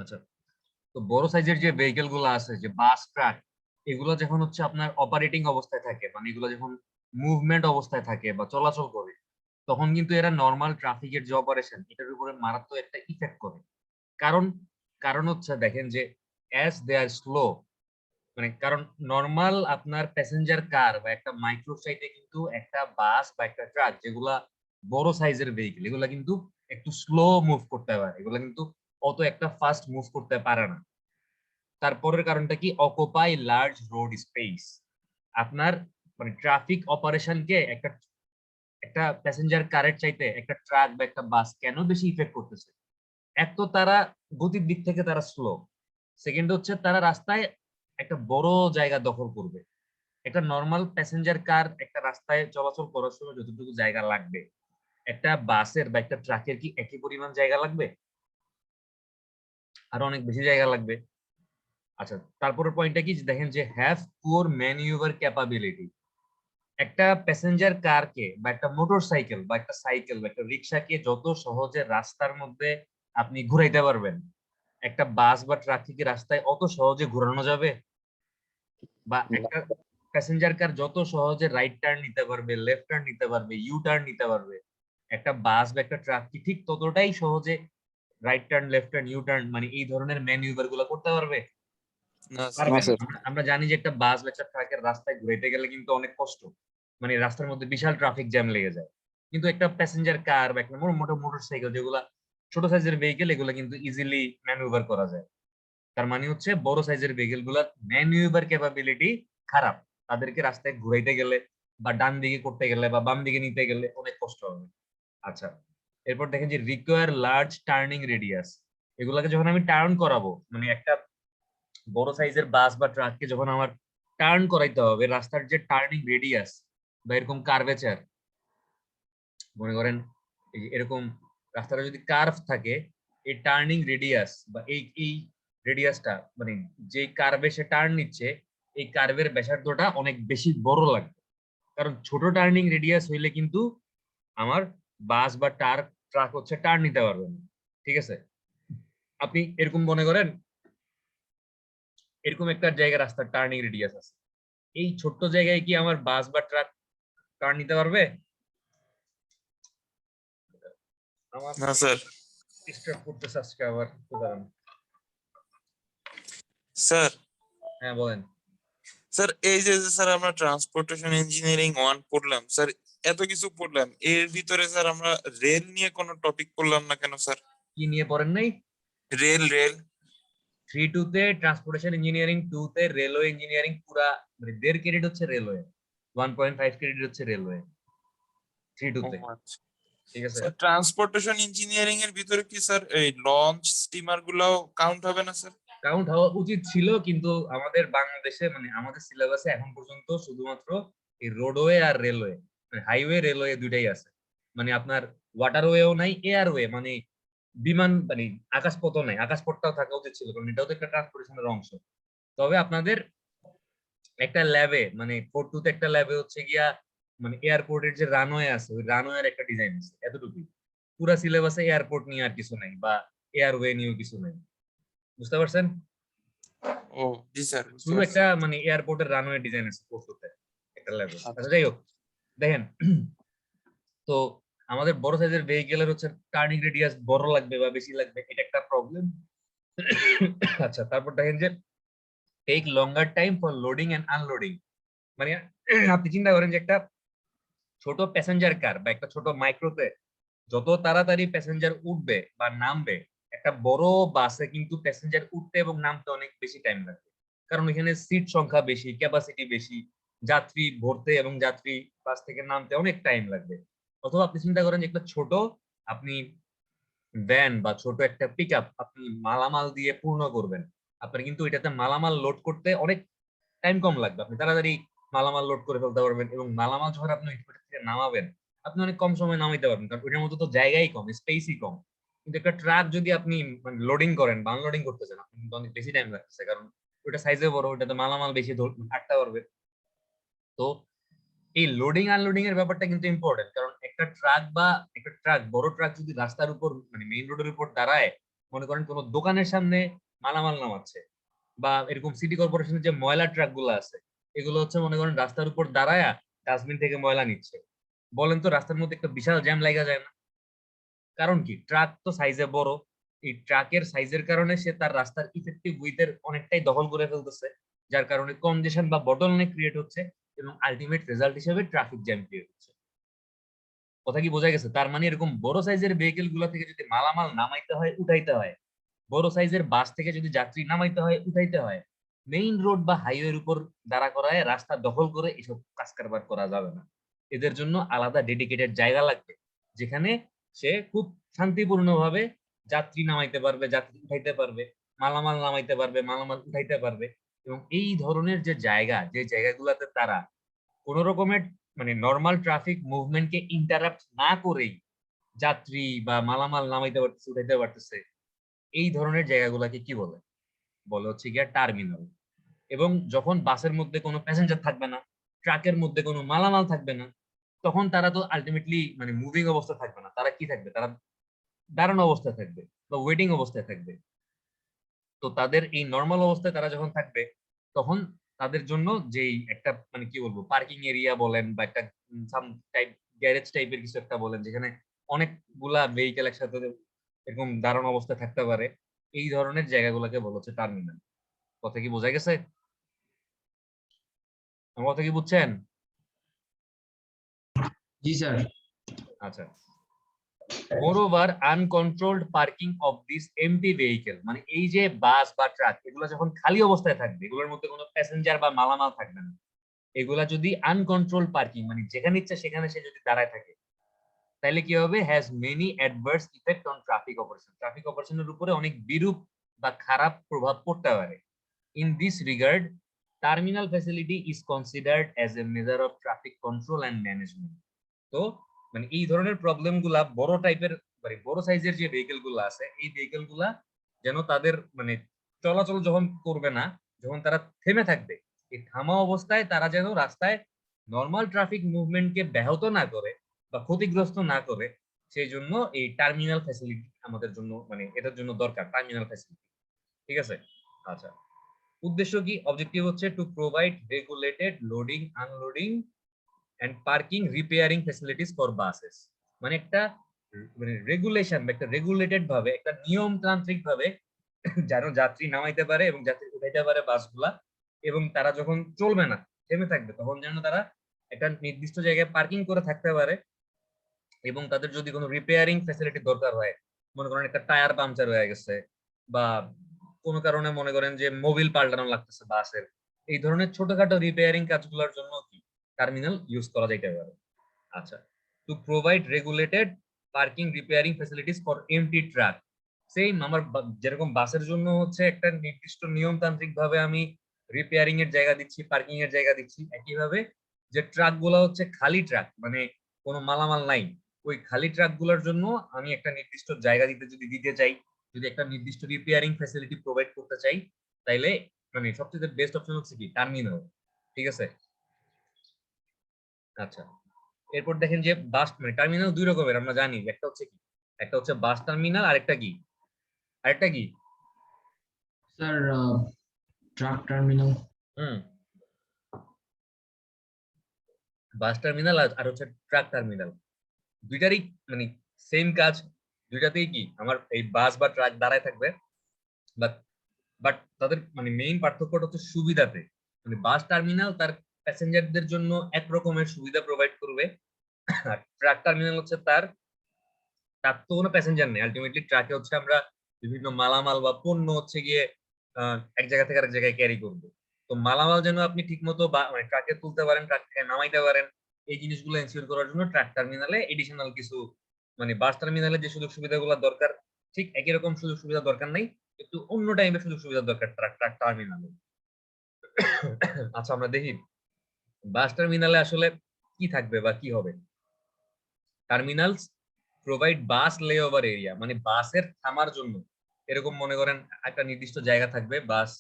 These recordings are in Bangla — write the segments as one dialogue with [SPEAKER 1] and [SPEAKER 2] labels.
[SPEAKER 1] আচ্ছা, তো বড় সাইজের যে ভেহিকেল গুলো আছে, যে বাস, ট্রাক, এগুলো যখন হচ্ছে আপনার অপারেটিং অবস্থায় থাকে, মানে এগুলো যখন মুভমেন্ট অবস্থায় থাকে বা চলাচল করে, তখন কিন্তু এরা নর্মাল ট্রাফিকের যে অপারেশন, এটার উপরে মারাত্মক একটা ইফেক্ট করে। কারণ কারণ হচ্ছে দেখেন যে অ্যাজ দে আর স্লো, মানে কারণ নর্মাল আপনার প্যাসেঞ্জার কার বা একটা মাইক্রো সাইটে কিন্তু একটা বাস বা একটা ট্রাক, যেগুলা বড় সাইজের ভেহিকেল, এগুলা কিন্তু একটু স্লো মুভ করতে পারে, এগুলা কিন্তু অত একটা ফাস্ট মুভ করতে পারে না। তারপরের কারণটা কি, অকুপাই লার্জ রোড স্পেস। আপনার মানে ট্রাফিক অপারেশনকে একটা একটা প্যাসেঞ্জার কারের চাইতে একটা ট্রাক বা একটা বাস কেন বেশি ইফেক্ট করতেছে? এক তো তারা গতির দিক থেকে তারা স্লো, সেকেন্ড হচ্ছে তারা রাস্তায় একটা বড় জায়গা দখল করবে। একটা নর্মাল প্যাসেঞ্জার কার একটা রাস্তায় চলাচল করার সময় যতটুকু জায়গা লাগবে, একটা বাসের বা একটা ট্রাকের কি একই পরিমাণ জায়গা লাগবে? আরো অনেক বেশি জায়গা লাগবে। আচ্ছা, তারপরের পয়েন্টটা কি, যে দেখেন যে হ্যাভ পুয়ার ম্যানিউভার ক্যাপাবিলিটি। একটা প্যাসেঞ্জার কারকে বা একটা মোটর সাইকেল বা একটা সাইকেল বা একটা রিক্সাকে যত সহজে রাস্তার মধ্যে আপনি ঘুরাইতে পারবেন, একটা বাস বা ট্রাককে কি রাস্তায় অত সহজে ঘোরানো যাবে? বা একটা প্যাসেঞ্জার কার যত সহজে রাইট টার্ন নিতে পারবে, লেফট টার্ন নিতে পারবে, ইউ টার্ন নিতে পারবে, একটা বাস বা একটা ট্রাক কি ঠিক ততটাই সহজে right turn, left turn, U turn, মানে এই ধরনের ম্যানিউভার গুলো করতে পারবে?
[SPEAKER 2] না স্যার।
[SPEAKER 1] পারবে না। আমরা জানি যে একটা বাস বা একটা ট্রাকের রাস্তায় ঘুরাইতে গেলে কিন্তু অনেক কষ্ট, মানে রাস্তার মধ্যে বিশাল ট্রাফিক জ্যাম লেগে যায়। কিন্তু একটা প্যাসেঞ্জার কার বা একটা মোটর সাইকেল, যেগুলা ছোট সাইজের ভেহিকেল, এগুলো কিন্তু ইজিলি ম্যানুভার করা যায়। তার মানে হচ্ছে বড় সাইজের ভেহিকেল গুলার ম্যানুভার ক্যাপাবিলিটি খারাপ, তাদেরকে রাস্তায় ঘুরাইতে গেলে বা ডান দিকে করতে গেলে বা বাম দিকে নিতে গেলে অনেক কষ্ট হবে। আচ্ছা, এরপর দেখেন যে রিকোয়ার লার্জ টার্নিং রেডিয়াস। এগুলাকে যখন আমি টার্ন করাবো, মানে একটা বড় সাইজের বাস বা ট্রাককে যখন আমার টার্ন করাইতে হবে, রাস্তার যে টার্নিং রেডিয়াস বা এরকম কার্ভেচার, মনে করেন এই যে এরকম রাস্তাটা যদি কার্ভ থাকে, এই টার্নিং রেডিয়াস বা এই রেডিয়াসটা, মানে যে কার্ভে সে টার্ন নিচ্ছে, এই কার্ভের ব্যাসার্ধটা অনেক বেশি বড় লাগবে। কারণ ছোট টার্নিং রেডিয়াস হইলে কিন্তু আমার বাস বা ট্রাক হচ্ছে টার্ন নিতে পারবে না। ঠিক আছে, আপনি এরকম মনে করেন এরকম একটা জায়গা রাস্তার টার্নিং রেডিয়াস আছে, এই ছোট্ট জায়গায় কি আমার বাস বা ট্রাক টার্ন নিতে পারবে? আমার
[SPEAKER 2] না স্যার।
[SPEAKER 1] ডিস্টার্ব করতেছে আজকে আবার, উদাহরণ।
[SPEAKER 2] স্যার,
[SPEAKER 1] হ্যাঁ বলেন।
[SPEAKER 2] স্যার এই যে যে স্যার আমরা ট্রান্সপোর্টেশন ইঞ্জিনিয়ারিং 1 পড়লাম স্যার, এত কিছু পড়লাম, এর ভিতরে স্যার আমরা রেল নিয়ে কোনো টপিক পড়লাম না কেন স্যার?
[SPEAKER 1] কি নিয়ে পড়েন নাই?
[SPEAKER 2] রেল রেল
[SPEAKER 1] 3-2 তে ট্রান্সপোর্টেশন ইঞ্জিনিয়ারিং, 2 তে রেলওয়ে ইঞ্জিনিয়ারিং, পুরা মানে 1.5 ক্রেডিট হচ্ছে রেলওয়ে, 1.5 ক্রেডিট হচ্ছে রেলওয়ে 3-2
[SPEAKER 2] ও
[SPEAKER 1] তে।
[SPEAKER 2] আচ্ছা।
[SPEAKER 1] ঠিক আছে,
[SPEAKER 2] স্যার ট্রান্সপোর্টেশন ইঞ্জিনিয়ারিং এর ভিতরে কি স্যার এই লঞ্চ স্টিমার গুলাও কাউন্ট হবে না স্যার?
[SPEAKER 1] কাউন্ট হওয়া উচিত ছিল, কিন্তু আমাদের বাংলাদেশে মানে আমাদের সিলেবাসে এখন পর্যন্ত শুধুমাত্র এই রোডওয়ে আর রেলওয়ে, মানে হাইওয়ে রেলওয়ে দুইটাই আছে। মানে আপনার ওয়াটারওয়েও নাই, এয়ারওয়ে মানে বিমান, মানে আকাশপথও নাই। আকাশপথটাও থাকা উচিত ছিল, কারণ এটাও তো একটা ট্রান্সপোর্টেশনের অংশ। তবে আপনাদের একটা ল্যাবে, মানে 4-2 তে একটা ল্যাবে হচ্ছে গিয়া, মানে এয়ারপোর্টের যে রানওয়ে আছে, ওই রানওয়ের একটা ডিজাইন আছে, এতটুকুই। পুরা সিলেবাসে এয়ারপোর্ট নিয়ে আর কিছু নাই, বা এয়ারওয়ে নিয়েও কিছু নাই। বুঝতে পারছেন?
[SPEAKER 2] ও জি স্যার, বুঝতে
[SPEAKER 1] শুধু
[SPEAKER 2] পারছি।
[SPEAKER 1] একটা মানে এয়ারপোর্টের রানওয়ে ডিজাইন আছে পরশুতে একটা ল্যাবে। আচ্ছা,
[SPEAKER 2] আচ্ছা।
[SPEAKER 1] যাই হোক, দেখেন তো আমাদের বড় সাইজের ভেহিকেলের হচ্ছে টার্নিং রেডিয়াস বড় লাগবে বা বেশি লাগবে, এটা একটা প্রবলেম। আচ্ছা, তারপর দেখেন যে take longer time for loading and unloading. মানে আপনি চিন্তা করেন যে একটা ছোট প্যাসেঞ্জার কার বা একটা ছোট মাইক্রোতে যত তাড়াতাড়ি প্যাসেঞ্জার উঠবে বা নামবে, একটা বড় বাসে কিন্তু প্যাসেঞ্জার উঠতে এবং নামতে অনেক বেশি টাইম লাগবে। কারণ এখানে সিট সংখ্যা বেশি, ক্যাপাসিটি বেশি, যাত্রী ভরতে এবং যাত্রী বাস থেকে নামতে অনেক টাইম লাগবে। অথবা আপনি চিন্তা করেন যে একটা ছোট আপনি ভ্যান বা ছোট একটা পিক আপনি মালামাল দিয়ে পূর্ণ করবেন, আপনার কিন্তু এটাতে মালামাল লোড করতে অনেক টাইম কম লাগবে, আপনি তাড়াতাড়ি মালামাল লোড করে ফেলতে পারবেন, এবং মালামাল যখন আপনি ওই থেকে নামাবেন, আপনি অনেক কম সময় নামাইতে পারবেন, কারণ ওইটার মধ্যে তো জায়গাই কম, স্পেসই কম। কিন্তু একটা ট্রাক যদি আপনি মানে লোডিং করেন বা আনলোডিং করতে চান, আপনি কিন্তু অনেক বেশি টাইম লাগতেছে, কারণ ওইটা সাইজে বড়, ওইটাতে মালামাল বেশি আটটা পারবে। তো এই লোডিং আনলোডিং এর ব্যাপারটা কিন্তু ইম্পর্টেন্ট, কারণ একটা ট্রাক বা একটা ট্রাক, বড় ট্রাক যদি রাস্তার উপর মানে মেইন রোডের উপর দাঁড়ায়, মনে করেন কোনো দোকানের সামনে মালামাল নামাচ্ছে, বা এরকম সিটি কর্পোরেশনের যে ময়লা ট্রাক গুলো আছে, এগুলো হচ্ছে মনে করেন রাস্তার উপর দাঁড়ায়া ডাস্টবিন থেকে ময়লা নিচ্ছে, বলেন তো রাস্তার মধ্যে একটা বিশাল জ্যাম লাগা যায় না? কারণ কি, ট্রাক তো সাইজে বড়, এই ট্রাকের সাইজের কারণে সে তার রাস্তার ইফেক্টিভ উইথের অনেকটাই দখল করে ফেলতেছে, যার কারণে কনজেশন বা বটলনেক ক্রিয়েট হচ্ছে, এবং আলটিমেট রেজাল্ট হিসেবে ট্রাফিক জ্যাম ক্রিয়েট হচ্ছে। কথা কি বোঝা গেছে? তার মানে এরকম বড় সাইজের ভেহিকেল গুলো থেকে যদি মালামাল নামাইতে হয় উঠাইতে হয়, বড় সাইজের বাস থেকে যদি যাত্রী নামাইতে হয় উঠাইতে হয়, মেইন রোড বা হাইওয়ের উপর দাঁড়া করায় রাস্তা দখল করে এসব কাজ কারবার করা যাবে না। এদের জন্য আলাদা ডেডিকেটেড জায়গা লাগবে, যেখানে সে খুব শান্তিপূর্ণভাবে যাত্রী নামাইতে পারবে, যাত্রী উঠাইতে পারবে, মালামাল নামাইতে পারবে, মালামাল উঠাইতে পারবে। এবং এই ধরনের যে জায়গা, যে জায়গাগুলোতে তারা কোন রকমের মানে নর্মাল ট্রাফিক মুভমেন্টকে ইন্টারাপ্ট না করেই যাত্রী বা মালামাল নামাইতে পারতেছে, উঠাইতে পারতেছে, এই ধরনের জায়গাগুলোকে কি বলে? বলে হচ্ছে গিয়া টার্মিনাল। এবং যখন বাসের মধ্যে কোনো প্যাসেঞ্জার থাকবে না, ট্রাকের মধ্যে কোনো মালামাল থাকবে না, তখন তারা তো আলটিমেটলি মানে মুভিং অবস্থা থাকবে না, তারা কি থাকবে? তারা দাঁড়ানো অবস্থায় থাকবে বা ওয়েটিং অবস্থায় থাকবে। তো তাদের এই নর্মাল অবস্থায় তারা যখন থাকবে, তখন তাদের জন্য যেই একটা মানে কি বলবো, পার্কিং এরিয়া বলেন বা একটা সাম টাইপ গ্যারেজ টাইপের কিছু একটা বলেন, যেখানে অনেকগুলা ভেহিকেল একসাথে এরকম দাঁড়ানো অবস্থায় থাকতে পারে, এই ধরনের জায়গাগুলোকে বলা হচ্ছে টার্মিনাল। কথা কি বোঝা গেছে? আমার কথা কি বুঝছেন?
[SPEAKER 3] জি স্যার।
[SPEAKER 1] আচ্ছা। Moreover uncontrolled parking of this empty vehicle, মানে এই যে বাস বা ট্রাক, এগুলো যখন খালি অবস্থায় থাকবে, এগুলোর মধ্যে কোনো প্যাসেঞ্জার বা মালামাল থাকবে না, এগুলা যদি আনকন্ট্রোল পার্কিং মানে যেখানে ইচ্ছা সেখানে সে যদি দাঁড়ায় থাকে, তাহলে কি হবে? Has many adverse effect on traffic operation, traffic অপারেশনের উপরে অনেক বিরূপ বা খারাপ প্রভাব পড়তে পারে। In this regard, terminal facility is considered as a measure of traffic control and management. তো মানে এই ধরনের প্রবলেম গুলা বড় টাইপের মানে বড় সাইজের যে ভেহিকেল গুলা আছে, এই ভেহিকেল গুলা যেন তাদের মানে চলাচল যখন করবে না, যখন তারা থেমে থাকবে, এই থামা অবস্থায় তারা যেন রাস্তায় নর্মাল ট্রাফিক মুভমেন্টকে ব্যাহত না করে বা ক্ষতিগ্রস্ত না করে, সেই জন্য এই টার্মিনাল ফ্যাসিলিটি আমাদের জন্য মানে এটার জন্য দরকার টার্মিনাল ফ্যাসিলিটি। ঠিক আছে? আচ্ছা, উদ্দেশ্য কি? অবজেক্টিভ হচ্ছে to provide regulated loading, unloading and parking repairing facilities for buses. মানে একটা মানে রেগুলেশন বা একটা রেগুলেটেড ভাবে, একটা নিয়মতান্ত্রিক ভাবে যেন যাত্রী নামাইতে পারে এবং যাত্রী উঠাইতে পারে বাসগুলা, এবং তারা যখন চলবে না, থেমে থাকবে, তখন যেন তারা একটা নির্দিষ্ট জায়গায় পার্কিং করে থাকতে পারে। এবং তাদের যদি কোনো রিপেয়ারিং ফ্যাসিলিটি দরকার হয়, মনে করেন একটা টায়ার পাংচার হয়ে গেছে, বা কোনো কারণে মনে করেন যে মোবিল পাল্টানো লাগতেছে বাসের, এই ধরনের ছোটখাটো রিপেয়ারিং কাজগুলোর জন্য কি টার্মিনাল ইউজ করা যাইতে পারে। আচ্ছা, to provide regulated parking repairing facilities for empty truck. Same আমার যেরকম বাসের জন্য হচ্ছে একটা নির্দিষ্ট নিয়মতান্ত্রিক ভাবে আমি রিপেয়ারিং এর জায়গা দিচ্ছি, পার্কিং এর জায়গা দিচ্ছি, একইভাবে যে ট্রাক গুলা হচ্ছে খালি ট্রাক মানে কোনো মালামাল নাই, ওই খালি ট্রাক গুলোর জন্য আমি একটা নির্দিষ্ট জায়গা দিতে চাই, যদি একটা নির্দিষ্ট রিপেয়ারিং ফ্যাসিলিটি প্রোভাইড করতে চাই, তাইলে মানে সবচেয়ে বেস্ট অপশন হচ্ছে কি টার্মিনাল। ঠিক আছে? আচ্ছা, এরপর দেখেন যে বাস মানে টার্মিনাল দুই রকমের আমরা জানি, একটা হচ্ছে কি, একটা হচ্ছে বাস টার্মিনাল, আরেকটা কি, আরেকটা কি?
[SPEAKER 3] Sir truck terminal.
[SPEAKER 1] হুম, বাস টার্মিনাল আর হচ্ছে ট্রাক টার্মিনাল, দুইটারই মানে সেম কাজ, দুইটাতেই কি আমার এই বাস বা ট্রাক দাঁড়ায় থাকবে, বাট বাট তাদের মানে মেইন পার্থক্যটা হচ্ছে সুবিধাতে। মানে বাস টার্মিনাল তার প্যাসেঞ্জারদের জন্য এক রকমের সুবিধা প্রোভাইড করবে, আর ট্রাক টার্মিনাল হচ্ছে তার তার তো কোনো প্যাসেঞ্জার নেই, আলটিমেটলি ট্রাকে হচ্ছে আমরা বিভিন্ন মালামাল বা পণ্য হচ্ছে গিয়ে এক জায়গা থেকে আরেক জায়গায় ক্যারি করব। তো মালামাল যেন আপনি ঠিক মতো মানে ট্রাকে তুলতে পারেন, ট্রাক থেকে নামাইতে পারেন, এই জিনিসগুলো এনশিওর করার জন্য ট্রাক টার্মিনালে এডিশনাল কিছু মানে বাস টার্মিনালে যে সুযোগ সুবিধাগুলো দরকার, ঠিক একই রকম সুযোগ সুবিধা দরকার নাই, একটু অন্য টাইপের সুযোগ সুবিধা দরকার ট্রাক ট্রাক টার্মিনালে। আচ্ছা, আমরা দেখি বাস টার্মিনালে আসলে কি থাকবে বা কি হবে। টার্মিনালস প্রোভাইড বাস লেওভার এরিয়া, মানে বাসের থামার জন্য এরকম মনে করেন একটা নির্দিষ্ট জায়গা থাকবে বাস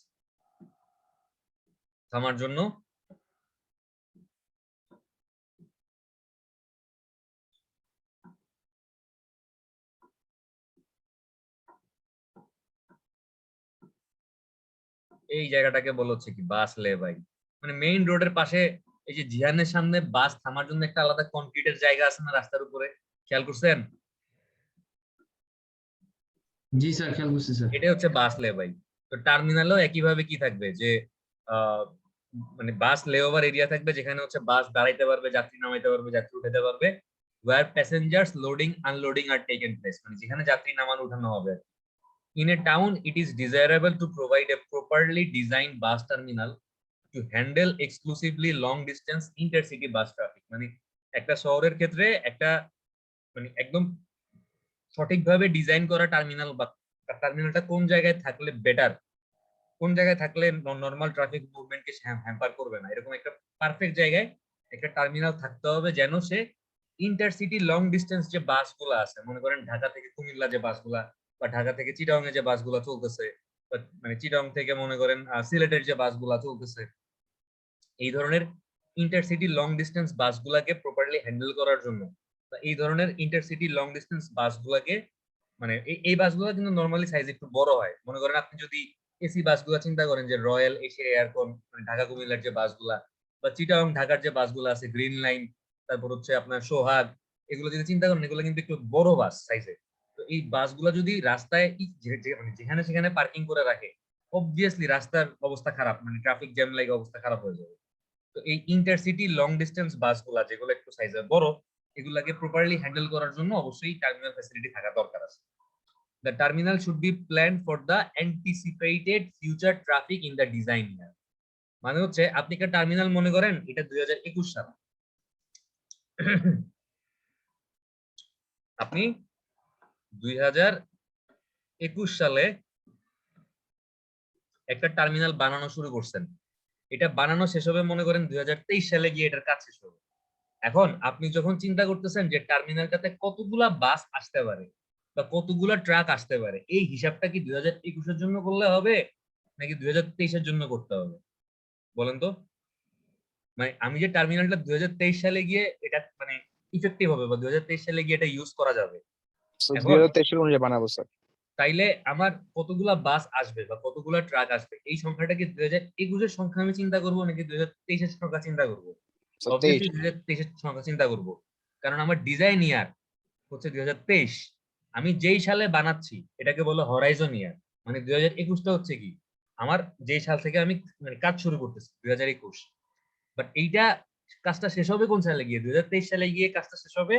[SPEAKER 1] থামার জন্য। এই জায়গাটাকে বলা হচ্ছে কি বাস লে বাই। মানে মেইন রোডের পাশে এই যে জিহানের সামনে বাস থামার জন্য একটা আলাদা কনক্রিটের জায়গা আছে না রাস্তার উপরে, খেয়াল করছেন?
[SPEAKER 3] জি স্যার, খেয়াল করছি স্যার।
[SPEAKER 1] এটাই হচ্ছে বাস লে বাই। তো টার্মিনালেও একইভাবে কি থাকবে যে আহ, মানে বাস লেওভার এরিয়া থাকবে যেখানে হচ্ছে বাস দাঁড়াইতে পারবে, যাত্রী নামাইতে পারবে, যাত্রী উঠাতে পারবে, where passengers loading unloading are taken place, মানে যেখানে যাত্রী নামানো উঠানো হবে। In a town, it is desirable to provide a properly designed bus terminal to handle exclusively long distance intercity bus traffic, মানে একটা শহরের ক্ষেত্রে একটা মানে একদম সঠিকভাবে ডিজাইন করা টার্মিনাল বা টার্মিনালটা কোন জায়গায় থাকলে বেটার, কোন জায়গায় থাকলে নর্মাল ট্রাফিক মুভমেন্টকে হ্যাম্পার করবে না, এরকম একটা পারফেক্ট জায়গায় একটা টার্মিনাল থাকতে হবে যেন সে ইন্টারসিটি লং ডিস্টেন্স যে বাসগুলো আছে, মনে করেন ঢাকা থেকে কুমিল্লা যে বাসগুলা বা ঢাকা থেকে চিটাগাং এ যে বাসগুলা চলতেছে, বা মানে চিটাগাং থেকে মনে করেন সিলেটের যে বাসগুলা চলতেছে, এই ধরনের ইন্টারসিটি লং ডিস্টেন্স বাসগুলাকে প্রপারলি হ্যান্ডেল করার জন্য বা এই ধরনের ইন্টারসিটি লং ডিস্টেন্স বাসগুলাকে মানে এই বাসগুলো কিন্তু নরমালি সাইজ একটু বড় হয়। মনে করেন আপনি যদি এসি বাসগুলা চিন্তা করেন যে রয়্যাল এশিয়া এয়ারকন মানে ঢাকা কুমিল্লার যে বাসগুলা বা চিটাগাং ঢাকার যে বাসগুলো আছে গ্রিন লাইন, তারপর হচ্ছে আপনার সোহাগ, এগুলো যদি চিন্তা করেন এগুলো কিন্তু একটু বড় বাস সাইজে। তো এই বাসগুলো যদি রাস্তায় মানে যেখানে সেখানে পার্কিং করে রাখে, অবভিয়াসলি রাস্তার অবস্থা খারাপ, মানে ট্রাফিক জ্যাম লাগে অবস্থা খারাপ হয়ে যাবে। তো এই ইন্টারসিটি লং ডিস্টেন্স বাসগুলা যেগুলো একটু সাইজে বড়, এগুলাকে প্রপারলি হ্যান্ডেল করার জন্য অবশ্যই টার্মিনাল ফ্যাসিলিটি থাকা দরকার আছে। The terminal should be planned for the anticipated future traffic in the design year, মানে হচ্ছে আপনি একটা টার্মিনাল মনে করেন এটা 2021 সাল, আপনি 2021 সালে একটা টার্মিনাল বানানো শুরু করছেন, এটা বানানো শেষ হবে মনে করেন 2023 সালে গিয়ে এটার কাজ শেষ হবে। এখন আপনি যখন চিন্তা করতেছেন যে টার্মিনালটাতে কতগুলা বাস আসতে পারে বা কতগুলা ট্রাক আসতে পারে, এই হিসাবটা কি 2021-এর জন্য করলে হবে নাকি 2023-এর জন্য করতে হবে বলেন তো? মানে আমি যে টার্মিনালটা 2023 সালে গিয়ে এটা মানে ইফেক্টিভ হবে বা 2023 সালে গিয়ে এটা ইউজ করা যাবে,
[SPEAKER 4] দুই
[SPEAKER 1] এখন
[SPEAKER 4] হাজার তেইশের অনুযায়ী বানাবো স্যার।
[SPEAKER 1] তাইলে আমার কতগুলা বাস আসবে বা কতগুলা ট্রাক আসবে এই সংখ্যাটা কি 2021-এর সংখ্যা আমি চিন্তা করবো নাকি 2023-এর সংখ্যা চিন্তা করবো?
[SPEAKER 4] তেইশ।
[SPEAKER 1] অবভিয়াসলি 2023-এর সংখ্যা চিন্তা করবো, কারণ আমার ডিজাইন ইয়ার হচ্ছে 2023। আমি যেই সালে বানাচ্ছি এটাকে বলে হরাইজন ইয়ার, মানে 2021টা হচ্ছে কি আমার যেই সাল থেকে আমি মানে কাজ শুরু করতেছি 2021, বাট এইটা কাজটা শেষ হবে কোন সালে গিয়ে? 2023 সালে গিয়ে কাজটা শেষ হবে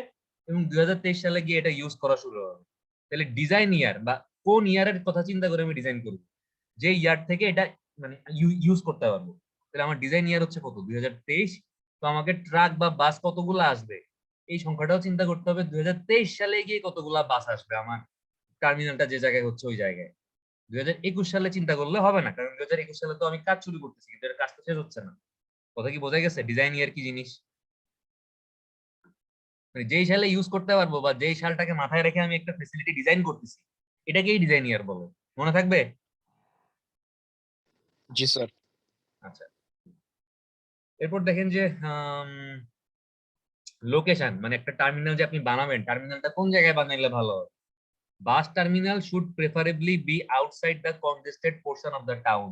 [SPEAKER 1] এবং 2023 সালে গিয়ে এটা ইউজ করা শুরু হবে। তাহলে ডিজাইন ইয়ার বা কোন ইয়ারের কথা চিন্তা করে আমি ডিজাইন করব, যে ইয়ার থেকে এটা মানে ইউজ করতে পারবো। তাহলে আমার ডিজাইন ইয়ার হচ্ছে কত? 2023। তো আমাকে ট্রাক বা বাস কতগুলো আসবে এই সংখ্যাটাও চিন্তা করতে হবে, 2023 সালে গিয়ে কতগুলা বাস আসবে আমার টার্মিনালটা যে জায়গায় হচ্ছে ওই জায়গায়। 2021 সালে চিন্তা করলে হবে না, কারণ 2021 সালে তো আমি কাজ শুরু করতেছি কিন্তু এর কাজটা শেষ হচ্ছে না। কথা কি বোঝা গেছে ডিজাইন ইয়ার কি জিনিস? মানে যেই সালে ইউজ করতে পারবো বা যেই সালটাকে মাথায় রেখে আমি একটা ফ্যাসিলিটি ডিজাইন করতেছি এটাকেই ডিজাইন ইয়ার বলে, মনে থাকবে?
[SPEAKER 4] জি স্যার।
[SPEAKER 1] আচ্ছা, এরপর দেখেন যে লোকেশন, মানে একটা টার্মিনাল যে আপনি বানাবেন টার্মিনালটা কোন জায়গায় বানাইলে ভালো হয়। Bus terminal should preferably B outside the congested portion of the town,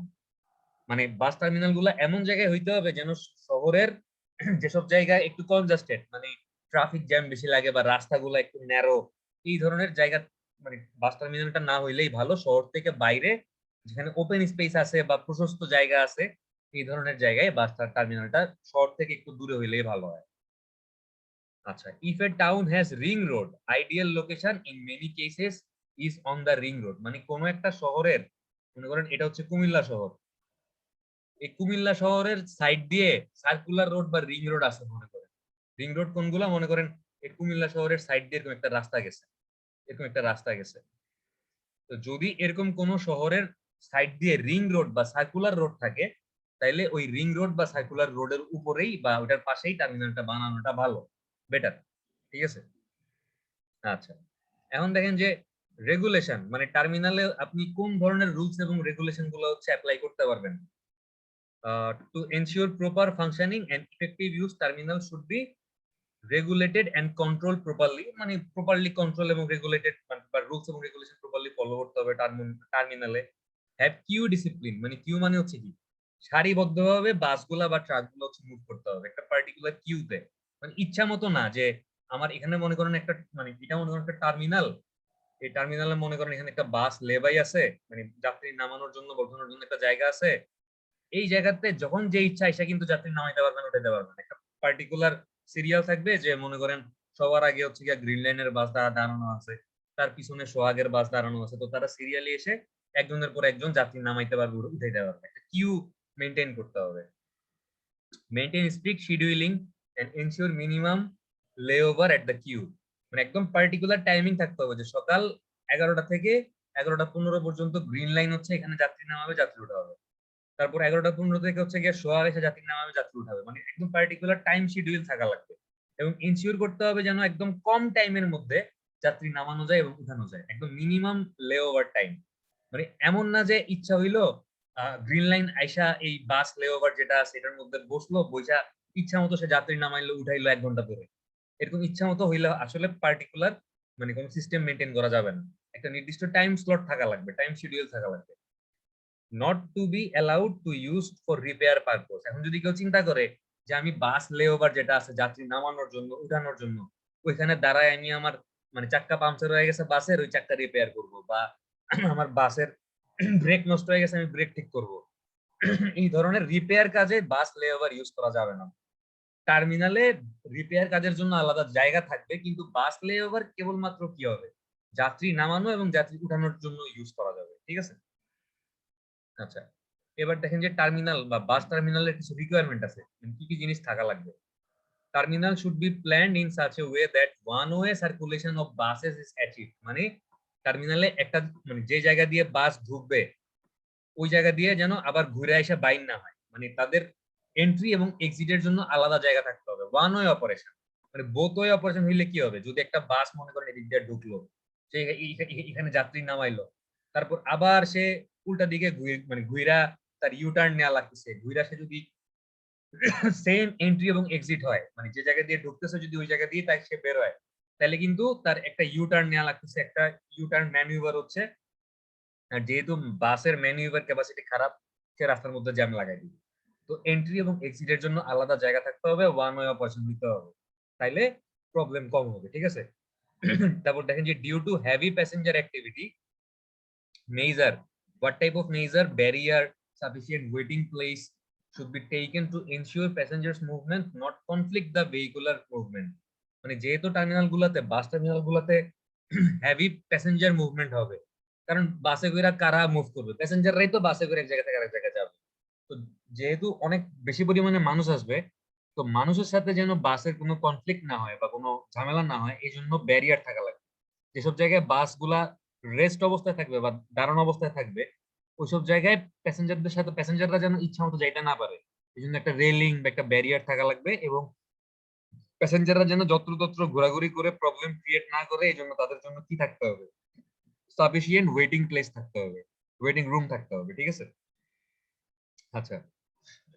[SPEAKER 1] মানে বাস টার্মিনাল গুলো এমন জায়গায় হইতে হবে যেন শহরের যেসব জায়গায় একটু কনজাস্টেড মানে ট্রাফিক জ্যাম বেশি লাগে বা রাস্তাগুলো একটু ন্যারো, এই ধরনের জায়গা মানে বাস টার্মিনালটা না হইলেই ভালো। শহর থেকে বাইরে যেখানে ওপেন স্পেস আছে বা প্রশস্ত জায়গা আছে এই ধরনের জায়গায় বাস টার্মিনালটা শহর থেকে একটু দূরে হইলেই ভালো হয়। আচ্ছা, if a town has ring road ideal location in many cases is on the ring road, মানে কোন একটা শহরের মনে করেন এটা হচ্ছে কুমিল্লা শহর, এই কুমিল্লা শহরের সাইড দিয়ে সার্কুলার রোড বা রিং রোড আছে মনে করেন। রিং রোড কোনগুলা মনে করেন এই কুমিল্লা শহরের সাইড দিয়ে এরকম একটা রাস্তা গেছে, এরকম একটা রাস্তা গেছে। তো যদি এরকম কোন শহরের সাইড দিয়ে রিং রোড বা সার্কুলার রোড থাকে তাইলে ওই রিং রোড বা সার্কুলার রোডের উপরেই বা ওটার পাশেই টার্মিনালটা বানানোটা ভালো, বেটার। ঠিক আছে? আচ্ছা, এখন দেখেন যে রেগুলেশন, মানে টার্মিনালে আপনি কোন ধরনের রুলস এবং রেগুলেশন গুলো হচ্ছে অ্যাপ্লাই করতে পারবেন। To ensure proper functioning and effective use, terminal should be regulated and controlled properly, মানে properly control এবং regulated বা rules এবং regulation properly follow করতে হবে টার্মিনালে। হ্যাভ কিউ ডিসিপ্লিন, মানে কিউ মানে হচ্ছে কি সারিবদ্ধভাবে বাসগুলা বা ট্রাকগুলো হচ্ছে মুভ করতে হবে একটা পার্টিকুলার কিউতে, মানে ইচ্ছা মতো না যে আমার এখানে মনে করেন একটা, মানে এটা মনে করেন একটা টার্মিনাল, এই টার্মিনালে মনে করেন এখানে একটা বাস লেবাই আছে, মানে যাত্রী নামানোর জন্য বসানোর জন্য একটা জায়গা আছে, এই জায়গাতে যখন যে ইচ্ছা এসে কিন্তু যাত্রী নামাইতে পারবেন উঠাইতে পারবেন, একটা পার্টিকুলার সিরিয়াল থাকবে যে মনে করেন সবার আগে হচ্ছে গিয়ে গ্রিন লাইনের বাস দাঁড়ানো আছে, তার পিছনে সোহাগের বাস দাঁড়ানো আছে, তো তারা সিরিয়ালি এসে একজনের পর একজন যাত্রী নামাইতে পারবে উঠাইতে পারবে, একটা কিউ মেনটেন করতে হবে। Maintain strict scheduling and ensure minimum layover at the queue, মানে একদম পার্টিকুলার টাইমিং থাকতে হবে যে সকাল 11টা থেকে 11টা 15 পর্যন্ত গ্রিন লাইন হচ্ছে, এখানে যাত্রী নামাবে যাত্রী উঠাবে, তারপর 11টা 15 থেকে হচ্ছে গিয়ে সোয়ার এসে যাত্রী নামাবে যাত্রী উঠাবে, মানে একদম পার্টিকুলার টাইম শিডিউল থাকা লাগবে এবং ইনশিওর করতে হবে যেন একদম কম টাইমের মধ্যে যাত্রী নামানো যায় এবং উঠানো যায়, একদম মিনিমাম লেওভার টাইম, মানে এমন না যে ইচ্ছা হইলো গ্রিন লাইন আইসা এই বাস লেওভার যেটা আছে এটার মধ্যে বসলো বইসা ইচ্ছা মতো সে যাত্রী নামাইলো উঠাইলো 1 ঘন্টা ধরে, এরকম ইচ্ছা মতো হইলে আসলে পার্টিকুলার মানে কোনো সিস্টেম মেনটেন করা যাবে না, একটা নির্দিষ্ট টাইম স্লট থাকা লাগবে, টাইম শিডিউল থাকা লাগবে। Not to be allowed to use for repair purpose, এখন যদি কেউ চিন্তা করে যে আমি বাস লেওভার যেটা আছে যাত্রী নামানোর জন্য উঠানোর জন্য ওইখানে দাঁড়ায় আমি আমার মানে চাক্কা পাংচার হয়ে গেছে বাসের, ওই চাক্কা রিপেয়ার করব, বা আমার বাসের ব্রেক নষ্ট হয়ে গেছে আমি ব্রেক ঠিক করব, এই ধরনের রিপেয়ার কাজে বাস লেওভার ইউজ করা যাবে না। টার্মিনালে রিপেয়ার কাজের জন্য আলাদা জায়গা থাকবে, কিন্তু বাস লেওভার কেবলমাত্র কি হবে যাত্রী নামানো এবং যাত্রী উঠানোর জন্য ইউজ করা যাবে, ঠিক আছে। আচ্ছা, এবার দেখেন যে টার্মিনাল বা বাস টার্মিনালের কিছু রিকোয়ারমেন্ট আছে, মানে কি কি জিনিস থাকা লাগবে। Terminal should be planned in such a way that one way circulation of buses is achieved, মানে টার্মিনালে একটা মানে যে জায়গা দিয়ে বাস ঢুকবে ওই জায়গা দিয়ে যেন আবার ঘুরে এসে বাইর না হয়, মানে তাদের এন্ট্রি এবং এক্সিটের জন্য আলাদা জায়গা থাকতে হবে। ওয়ান ওয়ে অপারেশন, মানে বোথ ওয়ে অপারেশন হইলে কি হবে, যদি একটা বাস মনে করেন এদিক দিয়ে ঢুকলো, সে এখানে যাত্রী নামাইলো, তারপর আবার সে উল্টা দিকে মানে ঘুরা তার ইউটার্ন নেওয়া লাগতেছে, ঘুরা সে যদি সেম এন্ট্রি এবং এক্সিট হয়, মানে যে জায়গা দিয়ে ঢুকতেছে যদি ওই জায়গা দিয়ে তাই সে বের হয়, তাহলে কিন্তু তার একটা ইউটার্ন নেওয়া লাগতেছে, একটা ইউটার্ন ম্যানুভার হচ্ছে, আর যেহেতু বাসের ম্যানুভার ক্যাপাসিটি খারাপ সে রাস্তার মধ্যে জ্যাম লাগাই দিবে। তো এন্ট্রি এবং এক্সিটের জন্য আলাদা জায়গা থাকতে হবে, ওয়ান ওয়ে অপারেশন দিতে হবে, তাইলে প্রবলেম কম হবে, ঠিক আছে। তারপর দেখেন যে due to heavy passenger activity measure, what type of measure, barrier, sufficient waiting place should be taken to ensure passengers movement not conflict the vehicular movement, মানে যেহেতু টার্মিনাল গুলাতে বাস টার্মিনাল গুলাতে হেভি প্যাসেঞ্জার মুভমেন্ট হবে, কারণ বাসে করে কারা মুভ করবে, প্যাসেঞ্জাররাই তো বাসে করে এক জায়গা থেকে আরেক জায়গায় যাবে, তো যেহেতু অনেক বেশি পরিমাণে মানুষ আসবে, তো মানুষের সাথে যেন বাসের কোনো কনফ্লিক্ট না হয় বা কোনো ঝামেলা না হয় এই জন্য ব্যারিয়ার থাকা লাগবে, যেসব জায়গায় বাসগুলা রেস্ট অবস্থায় থাকবে বা দাঁড়ানো অবস্থায় থাকবে ওইসব জায়গায় প্যাসেঞ্জারদের সাথে প্যাসেঞ্জাররা যেন ইচ্ছা মতো যাইতে না পারে, এই জন্য একটা রেলিং বা একটা ব্যারিয়ার থাকা লাগবে, এবং প্যাসেঞ্জাররা যেন যত্রতত্র ঘোরাঘুরি করে প্রবলেম ক্রিয়েট না করে এই জন্য তাদের জন্য কি থাকতে হবে, সাফিসিয়েন্ট ওয়েটিং প্লেস থাকতে হবে, ওয়েটিং রুম থাকতে হবে, ঠিক আছে। আচ্ছা,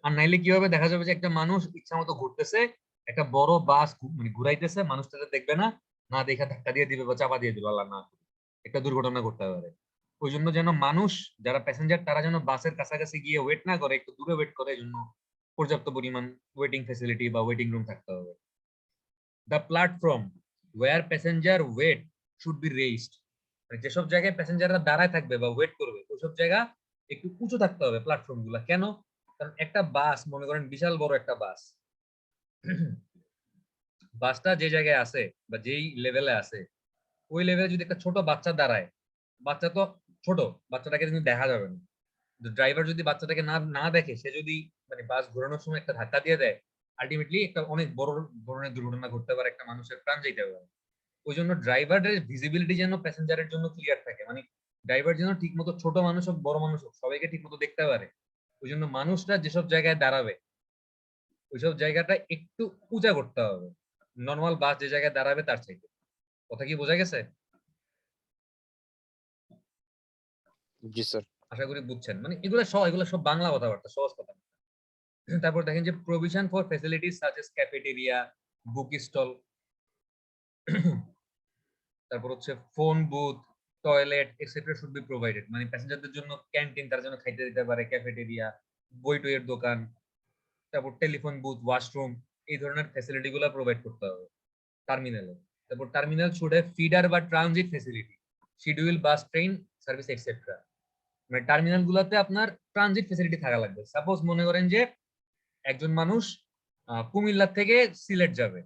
[SPEAKER 1] আর নাইলে কি হবে, দেখা যাবে যে একটা মানুষ ইচ্ছা মতো ঘুরতেছে, একটা বড় বাস মানে ঘুরাইতেছে, মানুষটাকে দেখবে না, না দেখা ধাক্কা দিয়ে দিবে বা চাপা দিয়ে দিবে, আল্লাহ না করুক, একটা দুর্ঘটনা ঘটতে পারে। ওই জন্য যেন মানুষ যারা প্যাসেঞ্জার তারা যেন বাসের কাছাকাছি গিয়ে ওয়েট না করে, একটু দূরে ওয়েট করে, এই জন্য পর্যাপ্ত পরিমাণ ওয়েটিং ফ্যাসিলিটি বা ওয়েটিং রুম থাকতে হবে। The platform where passenger wait should be raised, যেসব জায়গায় প্যাসেঞ্জাররা দাঁড়ায় থাকবে বা ওয়েট করবে ওইসব জায়গা একটু উঁচু থাকতে হবে প্ল্যাটফর্ম গুলা, কেন, কারণ একটা বাস মনে করেন বিশাল বড় একটা বাস, বাসটা যে জায়গায় আছে বা যেই লেভেলে আছে ওই লেভেলে যদি একটা ছোট বাচ্চা দাঁড়ায়, বাচ্চা তো ছোট, বাচ্চাটাকে কিন্তু দেখা যাবে না, ড্রাইভার যদি বাচ্চাটাকে না না দেখে সে যদি মানে বাস ঘোরানোর সময় একটা ধাক্কা দিয়ে দেয়, আলটিমেটলি একটা অনেক বড় ধরনের দুর্ঘটনা ঘটতে পারে, একটা মানুষের প্রাণ যেতে পারে। ওই জন্য ড্রাইভারের ভিজিবিলিটি যেন প্যাসেঞ্জারের জন্য ক্লিয়ার থাকে, মানে ড্রাইভার যেন ঠিক মতো ছোট মানুষ হোক বড় মানুষ হোক সবাইকে ঠিক মতো দেখতে পারে, ওই জন্য মানুষরা যেসব জায়গায় দাঁড়াবে ওইসব জায়গাটা একটু উঁচা করতে হবে, নর্মাল বাস যে জায়গায় দাঁড়াবে তার চাইতে। কথা কি বোঝা গেছে?
[SPEAKER 4] জি স্যার।
[SPEAKER 1] আশা করি বুঝছেন, মানে এগুলো সব বাংলা কথাবার্তা, সহজ কথা। তারপর দেখেন যে provision for facilities such as cafeteria, book stall, তারপর হচ্ছে phone booth, toilet etcetera should be provided, মানে প্যাসেঞ্জারদের জন্য ক্যান্টিন, তার জন্য খাইতে দিতে পারে, ক্যাফেটেরিয়া, বই টইয়ের দোকান, তারপর টেলিফোন বুথ, ওয়াশরুম, এই ধরনের ফ্যাসিলিটি গুলো প্রোভাইড করতে হবে টার্মিনালে। তারপর টার্মিনাল শুড হ্যাভ ফিডার বা ট্রানজিট ফ্যাসিলিটি, শিডিউল বাস, ট্রেন সার্ভিস এটসেট্রা। মানে টার্মিনাল গুলাতে আপনার ট্রানজিট ফ্যাসিলিটি থাকা লাগবে। সাপোজ মনে করেন যে একজন মানুষ কুমিল্লা থেকে সিলেট যাবে,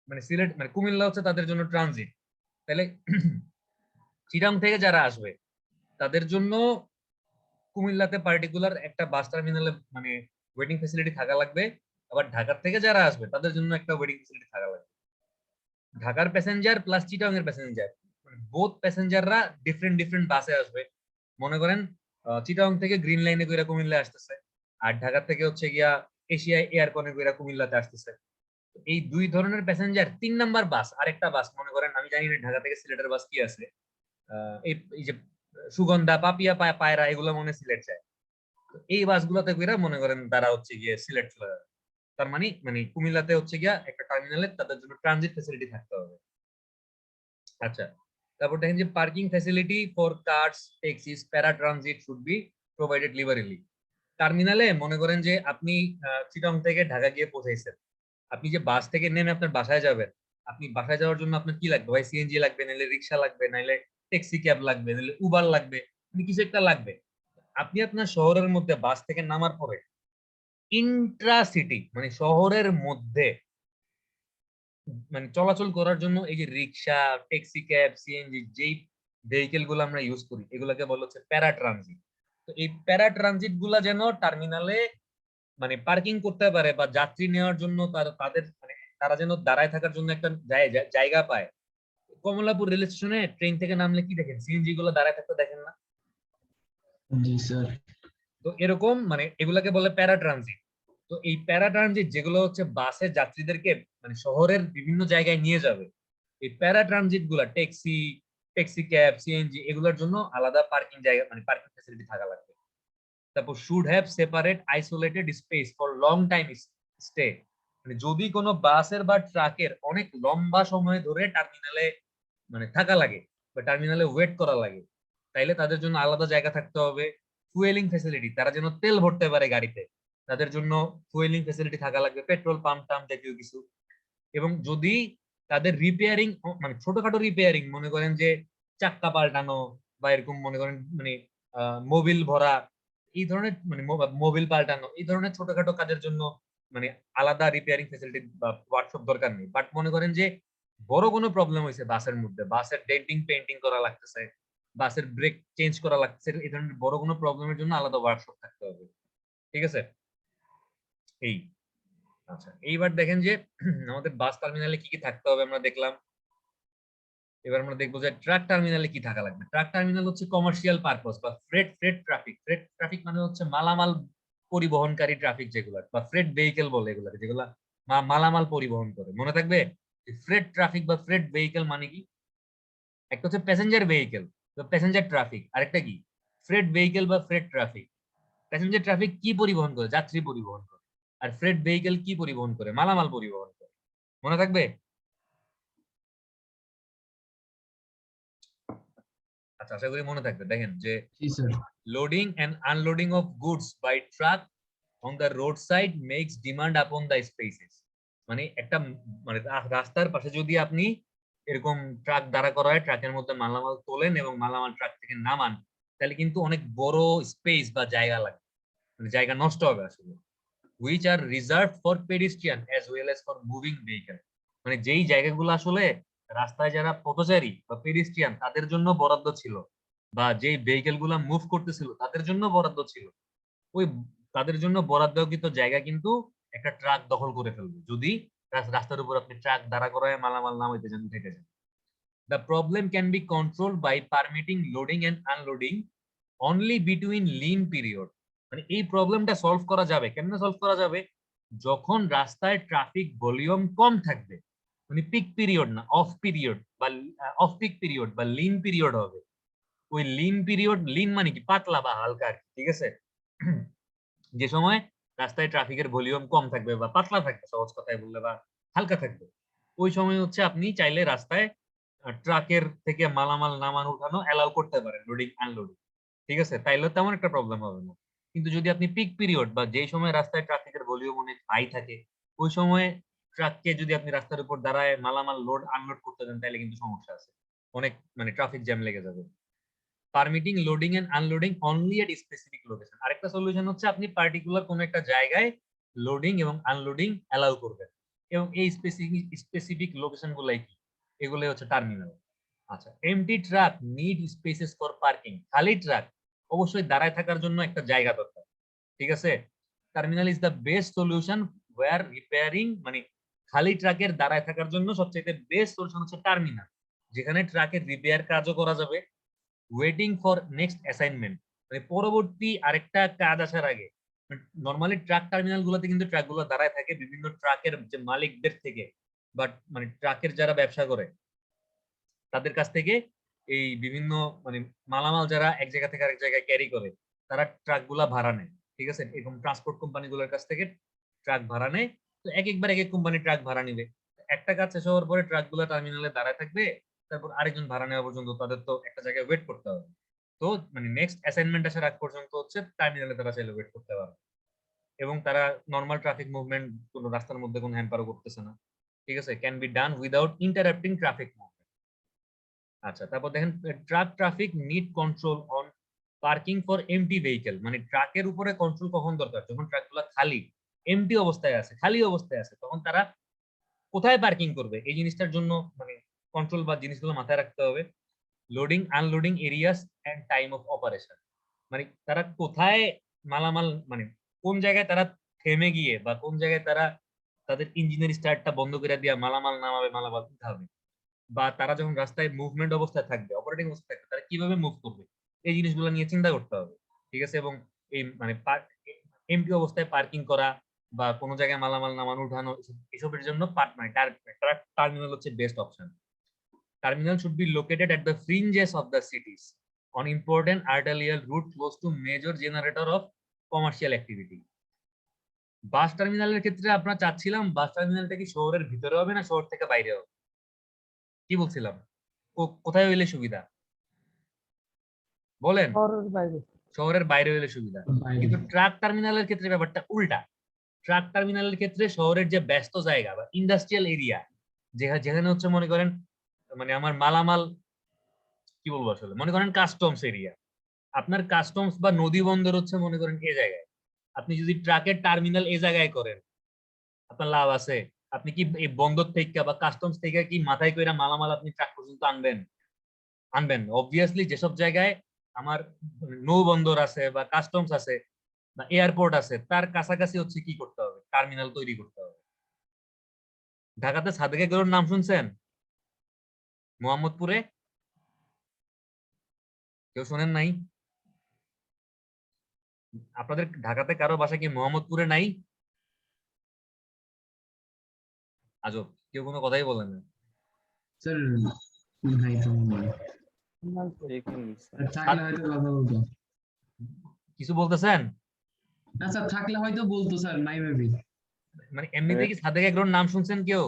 [SPEAKER 1] মানে সিলেট মানে কুমিল্লা হচ্ছে তাদের জন্য ট্রানজিট, তাহলে চিটাং থেকে যারা আসবে তাদের জন্য কুমিল্লাতে পার্টিকুলার একটা বাস টার্মিনালে মানে ওয়েটিং ফ্যাসিলিটি থাকা লাগবে। আবার ঢাকার থেকে যারা আসবে তাদের জন্য একটা ওয়েটিং ফ্যাসিলিটি থাকা লাগবে। ঢাকার প্যাসেঞ্জার প্লাস চিটাং এর প্যাসেঞ্জার, মানে বোথ প্যাসেঞ্জাররা ডিফারেন্ট ডিফারেন্ট বাসে আসবে। মনে করেন চিটাং থেকে গ্রিন লাইনে কইরা কুমিল্লা আসতেছে, আর ঢাকা থেকে হচ্ছে গিয়া এশিয়া এয়ারকনে কইরা কুমিল্লাতে আসতেছে। এই দুই ধরনের প্যাসেঞ্জার 3 নাম্বার বাস, আরেকটা বাস মনে করেন, আমি জানি না ঢাকা থেকে সিলেটের বাস কি আছে, এই যে সুগন্ধা, পাপিয়া, পায়রা, এগুলো মনে হয় সিলেট যায়। তো এই বাসগুলোতে কইরা মনে করেন তারা হচ্ছে গিয়ে সিলেট চলে যাবে। তার মানে মানে কুমিল্লাতে হচ্ছে গিয়া একটা টার্মিনালে তাদের জন্য ট্রানজিট ফ্যাসিলিটি থাকতে হবে। আচ্ছা, তারপর দেখেন যে parking facility for cars, taxis, para transit should be provided liberally. টার্মিনালে মনে করেন যে আপনি চিটং থেকে ঢাকা গিয়ে পৌঁছাইছেন, আপনি যে বাস থেকে নেমে আপনার বাসায় যাবেন, আপনি বাসায় যাওয়ার জন্য আপনার কি লাগবে ভাই? সিএনজি লাগবে, নাইলে রিক্সা লাগবে, নাইলে ট্যাক্সি ক্যাব লাগবে, নাইলে উবার লাগবে, মানে কিছু একটা লাগবে। আপনি আপনার শহরের মধ্যে বাস থেকে নামার পরে ইন্ট্রা সিটি মানে শহরের মধ্যে মানে চলাচল করার জন্য এই যে রিক্সা, ট্যাক্সি ক্যাব, সিএনজি, যেই ভেহিকেল গুলো আমরা ইউজ করি এগুলাকে বলা হচ্ছে প্যারা ট্রানজিট। তো এই প্যারা ট্রানজিট গুলা যেন টার্মিনালে মানে পার্কিং করতে পারে বা যাত্রী নেওয়ার জন্য তাদের মানে তারা যেন দাঁড়ায় থাকার জন্য একটা জায়গা পায়। কমলাপুর রেল স্টেশনে ট্রেন থেকে নামলে কি দেখেন? সিএনজি গুলো দাঁড়ায় থাকতে দেখেন না?
[SPEAKER 3] জি স্যার।
[SPEAKER 1] তো এরকম মানে এগুলাকে বলে প্যারা ট্রানজিট। তো এই প্যারা ট্রানজিট যেগুলো হচ্ছে বাসে যাত্রীদেরকে মানে শহরের বিভিন্ন জায়গায় নিয়ে যাবে, এই প্যারা ট্রানজিট গুলা ট্যাক্সি, ট্যাক্সি ক্যাব, সিএনজি এগুলোর জন্য আলাদা পার্কিং জায়গা মানে পার্কিং ফ্যাসিলিটি থাকা লাগবে। তারপর should have separate isolated space for long time stay, মানে যদি কোনো বাসের বা ট্রাকের অনেক লম্বা সময় ধরে টার্মিনালে মানে থাকা লাগে বা টার্মিনালে ওয়েট করা লাগে, তাইলে তাদের জন্য আলাদা জায়গা থাকতে হবে। ফুয়েলিং ফ্যাসিলিটি, তারা যেন তেল ভরতে পারে গাড়িতে, তাদের জন্য ফুয়েলিং ফ্যাসিলিটি থাকা লাগবে, পেট্রোল পাম্প টাম্প জাতীয় কিছু। এবং যদি তাদের রিপেয়ারিং মানে ছোটখাটো রিপেয়ারিং, মনে করেন যে চাক্কা পাল্টানো বা এরকম মনে করেন মানে মোবিল ভরা, এই ধরনের মানে মোবিল পাল্টানো, এই ধরনের ছোটখাটো কাজের জন্য মানে আলাদা রিপেয়ারিং ফ্যাসিলিটি বা ওয়ার্কশপ দরকার নেই। বাট মনে করেন যে বড় কোনো প্রবলেম হয়েছে বাসের মধ্যে, বাসের ডেন্টিং পেইন্টিং করা লাগতেছে, বাসের ব্রেক চেঞ্জ করা লাগতেছে, এই ধরনের বড় কোনো প্রবলেমের জন্য আলাদা ওয়ার্কশপ থাকতে হবে। ঠিক আছে? এই আচ্ছা, এইবার দেখেন যে আমাদের বাস টার্মিনালে কি কি থাকতে হবে আমরা দেখলাম। এবার আমরা দেখবো যে ট্রাক টার্মিনালে কি থাকা লাগবে। ট্রাক টার্মিনাল হচ্ছে কমার্শিয়াল পারপাস বা ফ্রেট ট্রাফিক। ফ্রেট ট্রাফিক মানে হচ্ছে মালামাল পরিবহনকারী ট্রাফিক, যেগুলো বা ফ্রেট ভেহিকেল বলে এগুলাকে, যেগুলা মালামাল পরিবহন করে। মনে থাকবে ফ্রেট ট্রাফিক বা ফ্রেট ভেহিকেল মানে কি? একটা হচ্ছে প্যাসেঞ্জার ভেহিকেল বা প্যাসেঞ্জার ট্রাফিক, আরেকটা কি ফ্রেট ভেহিকেল বা ফ্রেট ট্রাফিক। প্যাসেঞ্জার ট্রাফিক কি পরিবহন করে? যাত্রী পরিবহন করে। আর ফ্রেট ভেহিকেল কি পরিবহন করে? মালামাল পরিবহন করে। মনে থাকবে? আচ্ছা, আশা করি মনে থাকবে। দেখেন যে
[SPEAKER 3] জি sir.
[SPEAKER 1] loading and unloading of goods by truck on the roadside makes demand upon the spaces, মানে একটা মানে রাস্তার পাশে যদি আপনি এরকম ট্রাক দাঁড়া করা হয়, ট্রাকের মধ্যে মালামাল তোলেন এবং মালামাল ট্রাক থেকে নামান, তাহলে কিন্তু অনেক বড় স্পেস বা জায়গা লাগে, মানে জায়গা নষ্ট হবে আসলে। which are reserved for pedestrian as well as for moving vehicle, মানে যেই জায়গাগুলো আসলে রাস্তায় যারা পথচারী বা পেডিস্ট্রিয়ান তাদের জন্য বরাদ্দ ছিল, বা যেই ভেহিকেল গুলা মুভ করতেছিল তাদের জন্য বরাদ্দ ছিল, ওই তাদের জন্য বরাদ্দকৃত জায়গা কিন্তু একটা ট্রাক দখল করে ফেলবে যদি রাস্তার উপর আপনি ট্রাক দাঁড়া করায় মালামাল নামাইতে যান, থেকে যান। The problem can be controlled by permitting loading and unloading only between lean period, মানে এই প্রবলেমটা সলভ করা যাবে কেমনে? সলভ করা যাবে যখন রাস্তায় ট্রাফিক ভলিউম কম থাকবে, মানে পিক পিরিয়ড না, অফ পিরিয়ড বা অফ পিক পিরিয়ড বা লিন পিরিয়ড হবে। ওই লিন পিরিয়ড, লিন মানে কি? পাতলা বা হালকা আর কি, ঠিক আছে? যে সময় রাস্তায় ট্রাফিকের ভলিউম কম থাকবে বা পাতলা থাকবে, সহজ কথায় বললে, বা হালকা থাকবে, ওই সময় হচ্ছে আপনি চাইলে রাস্তায় ট্রাকের থেকে মালামাল নামানো উঠানো অ্যালাউ করতে পারেন, লোডিং আনলোডিং, ঠিক আছে, তাইলে তেমন একটা প্রবলেম হবে না। কিন্তু যদি আপনি পিক পিরিয়ড বা যেই সময় রাস্তায় ট্রাফিকের ভলিউম অনেক হাই থাকে, ওই সময় ট্রাককে যদি আপনি রাস্তার উপর দাঁড়ায় মালামাল লোড আনলোড করতে দেন, তাহলে কিন্তু সমস্যা আছে, অনেক মানে ট্রাফিক জ্যাম লেগে যাবে। Permitting loading and unloading only at specific location, আরেকটা সলিউশন হচ্ছে আপনি পার্টিকুলার কোন একটা জায়গায় লোডিং এবং আনলোডিং অ্যালাউ করবেন, এবং এই স্পেসিফিক লোকেশন গুলাই কি, এগুলোই হচ্ছে টার্মিনাল। আচ্ছা, empty truck need spaces for parking, খালি ট্রাক অবশ্যই দাঁড়ায় থাকার জন্য একটা জায়গা দরকার, ঠিক আছে। Terminal is the best solution where repairing, মানে খালি ট্রাকের দাঁড়ায় থাকার জন্য সবচেয়ে বেস্ট সলিউশন হচ্ছে টার্মিনাল, যেখানে ট্রাকের রিপেয়ার কাজও করা যাবে, ওয়েটিং ফর নেক্সট অ্যাসাইনমেন্ট, মানে পরবর্তী আরেকটা কাজ আসার আগে। নরমালি ট্রাক টার্মিনাল গুলোতে কিন্তু ট্রাক গুলো দাঁড়ায় থাকে বিভিন্ন ট্রাকের যে মালিকদের থেকে, বাট মানে ট্রাকের যারা ব্যবসা করে তাদের কাছ থেকে এই বিভিন্ন মানে মালামাল যারা এক জায়গা থেকে আরেক জায়গায় ক্যারি করে, তারা ট্রাক গুলা ভাড়া নেয়, ঠিক আছে, এরকম ট্রান্সপোর্ট কোম্পানি গুলোর কাছ থেকে ট্রাক ভাড়া নেয়। তো এক একবার এক এক কোম্পানি ট্রাক ভাড়া নিবে, একটা কাজ শেষ হওয়ার পরে ট্রাক গুলা টার্মিনালে দাঁড়ায় থাকবে, তারপর আরেকজন ভাড়া নেওয়া পর্যন্ত তাদের তো একটা জায়গায় ওয়েট করতে হবে। তো মানে নেক্সট অ্যাসাইনমেন্ট আসার আগ পর্যন্ত হচ্ছে টার্মিনালে তারা চাইলে ওয়েট করতে পারে, এবং তারা নর্মাল ট্রাফিক মুভমেন্ট কোনো রাস্তার মধ্যে কোনো হ্যাম্পারও করতেছে না, ঠিক আছে, can be done without interrupting traffic movement. আচ্ছা, তারপর দেখেন truck traffic need control on parking for empty vehicle, মানে ট্রাকের উপরে কন্ট্রোল কখন দরকার, যখন ট্রাকগুলো খালি এমটি অবস্থায় আছে, খালি অবস্থায় আছে, তখন তারা কোথায় পার্কিং করবে এই জিনিসটার জন্য মানে কন্ট্রোল বা জিনিসগুলো মাথায় রাখতে হবে। Loading unloading areas and time of operation, মানে তারা কোথায় মালামাল মানে কোন জায়গায় তারা থেমে গিয়ে বা কোন জায়গায় তারা তাদের ইঞ্জিনের স্টার্টটা বন্ধ করে দিয়ে মালামাল নামাবে, মালামাল উঠাবে, বা তারা যখন রাস্তায় মুভমেন্ট অবস্থায় থাকবে, অপারেটিং অবস্থায় থাকবে, তারা কিভাবে মুভ করবে, এই জিনিসগুলো নিয়ে চিন্তা করতে হবে, ঠিক আছে। এবং এই মানে এমটি অবস্থায় পার্কিং করা বা কোনো জায়গায় মালামাল নামানো উঠানো, এসবের জন্য মানে টার্মিনাল হচ্ছে best option. Terminal should be located at the fringes of the cities on important arterial route close to major generator of commercial activity. বাস টার্মিনালের ক্ষেত্রে আপনারা চাচ্ছিলাম বাস টার্মিনালটা কি শহরের ভিতরে হবে না শহর থেকে বাইরে হবে, কি বলছিলাম, কোথায় হইলে সুবিধা বলেন? শহরের বাইরে হইলে সুবিধা।
[SPEAKER 3] বাইরে।
[SPEAKER 1] কিন্তু ট্রাক টার্মিনালের ক্ষেত্রে ব্যাপারটা উল্টা, ট্রাক টার্মিনালের ক্ষেত্রে শহরের যে ব্যস্ত জায়গা বা ইন্ডাস্ট্রিয়াল এরিয়া, যেখানে হচ্ছে মনে করেন মানে আমার মালামাল কি বলবো আসলে, মনে করেন কাস্টমস এরিয়া, আপনার কাস্টমস বা নদী বন্দর হচ্ছে মনে করেন এই জায়গায়, আপনি যদি ট্রাকের টার্মিনাল এই জায়গায় করেন আপনার লাভ আছে? আপনি কি এই বন্দর থেকে বা কাস্টমস থেকে কি মাথায় কইরা মালামাল আপনি ট্রাক পর্যন্ত আনবেন? অবভিয়াসলি যেসব জায়গায় আমার নৌ বন্দর আছে বা কাস্টমস আছে বা এয়ারপোর্ট আছে, তার কাছাকাছি হচ্ছে কি করতে হবে, টার্মিনাল তৈরি করতে হবে। ঢাকাতে সাদেক এগ্রোর নাম শুনছেন? মোহাম্মদপুরে কেউ শোনেন নাই? আপনাদের ঢাকাতে কারো বাসা কি মোহাম্মদপুরে নাই? আজব, কেউ কোনো কথাই বলেন না।
[SPEAKER 3] স্যার নাই তো মনে থাকলে হয়তো কথা বলতো।
[SPEAKER 1] কিছু বলতেছেন?
[SPEAKER 3] না স্যার, থাকলে হয়তো বলতো স্যার, নাই মেবি।
[SPEAKER 1] মানে এমনিতে কি সাদেক এগ্রোর নাম শুনছেন কেউ?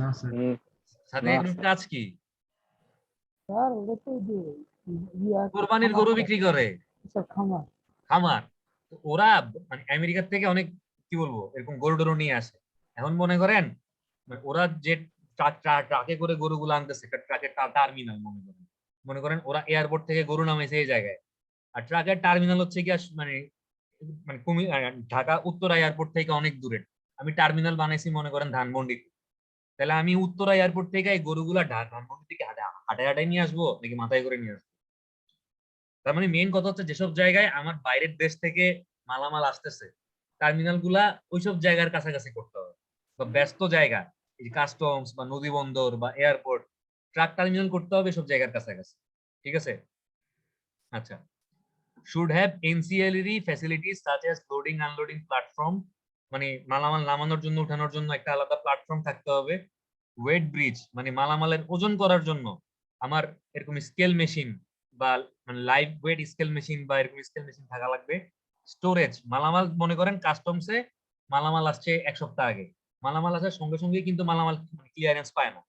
[SPEAKER 3] না স্যার।
[SPEAKER 1] সাদেক এগ্রোর কাজ কি?
[SPEAKER 5] স্যার ওটা তো যে
[SPEAKER 1] কোরবানির গরু বিক্রি করে,
[SPEAKER 5] খামার।
[SPEAKER 1] খামার। তো ওরা মানে আমেরিকার থেকে অনেক কি বলবো এরকম গরু টরু নিয়ে আসে। এখন মনে করেন মানে ওরা যে ট্রাকে করে গরুগুলো আনতেছে, ট্রাকের টার্মিনাল মনে করেন ওরা এয়ারপোর্ট থেকে গরু নামাইছে এই জায়গায়, আর ট্রাকের টার্মিনাল হচ্ছে কি মানে মানে ঢাকা উত্তরা এয়ারপোর্ট থেকে অনেক দূরে। আমি টার্মিনাল বানাইছি মনে করেন ধানমন্ডিতে, তাহলে আমি উত্তরা এয়ারপোর্ট থেকে এই গরুগুলা ধানমন্ডি থেকে হাঁটায় হাঁটায় নিয়ে আসবো নাকি মাথায় করে নিয়ে আসবো? তার মানে মেইন কথা হচ্ছে যেসব জায়গায় আমার বাইরের দেশ থেকে মালামাল আসতেছে, টার্মিনাল গুলা ওইসব জায়গার কাছাকাছি করতে হবে, বা ব্যস্ত জায়গা এই কাস্টমস বা নদী বন্দর বা এয়ারপোর্ট, ট্রাক টার্মিনাল করতে হবে সব জায়গার কাছাকাছি, ঠিক আছে। আচ্ছা, শুড হ্যাভ এনসিএলআরই facilities such as loading unloading platform, মানে মালামাল নামানোর জন্য উঠানোর জন্য একটা আলাদা প্ল্যাটফর্ম থাকতে হবে। ওয়েট ব্রিজ, মানে মালামালের ওজন করার জন্য আমার এরকম স্কেল মেশিন বা মানে লাইভ ওয়েট স্কেল মেশিন বা এরকম স্কেল মেশিন থাকা লাগবে। স্টোরেজ, মালামাল মনে করেন কাস্টমসে মালামাল আসছে এক সপ্তাহ আগে, মালামাল আসার সঙ্গে সঙ্গে কিন্তু মালামাল ক্লিয়ারেন্স পায় না।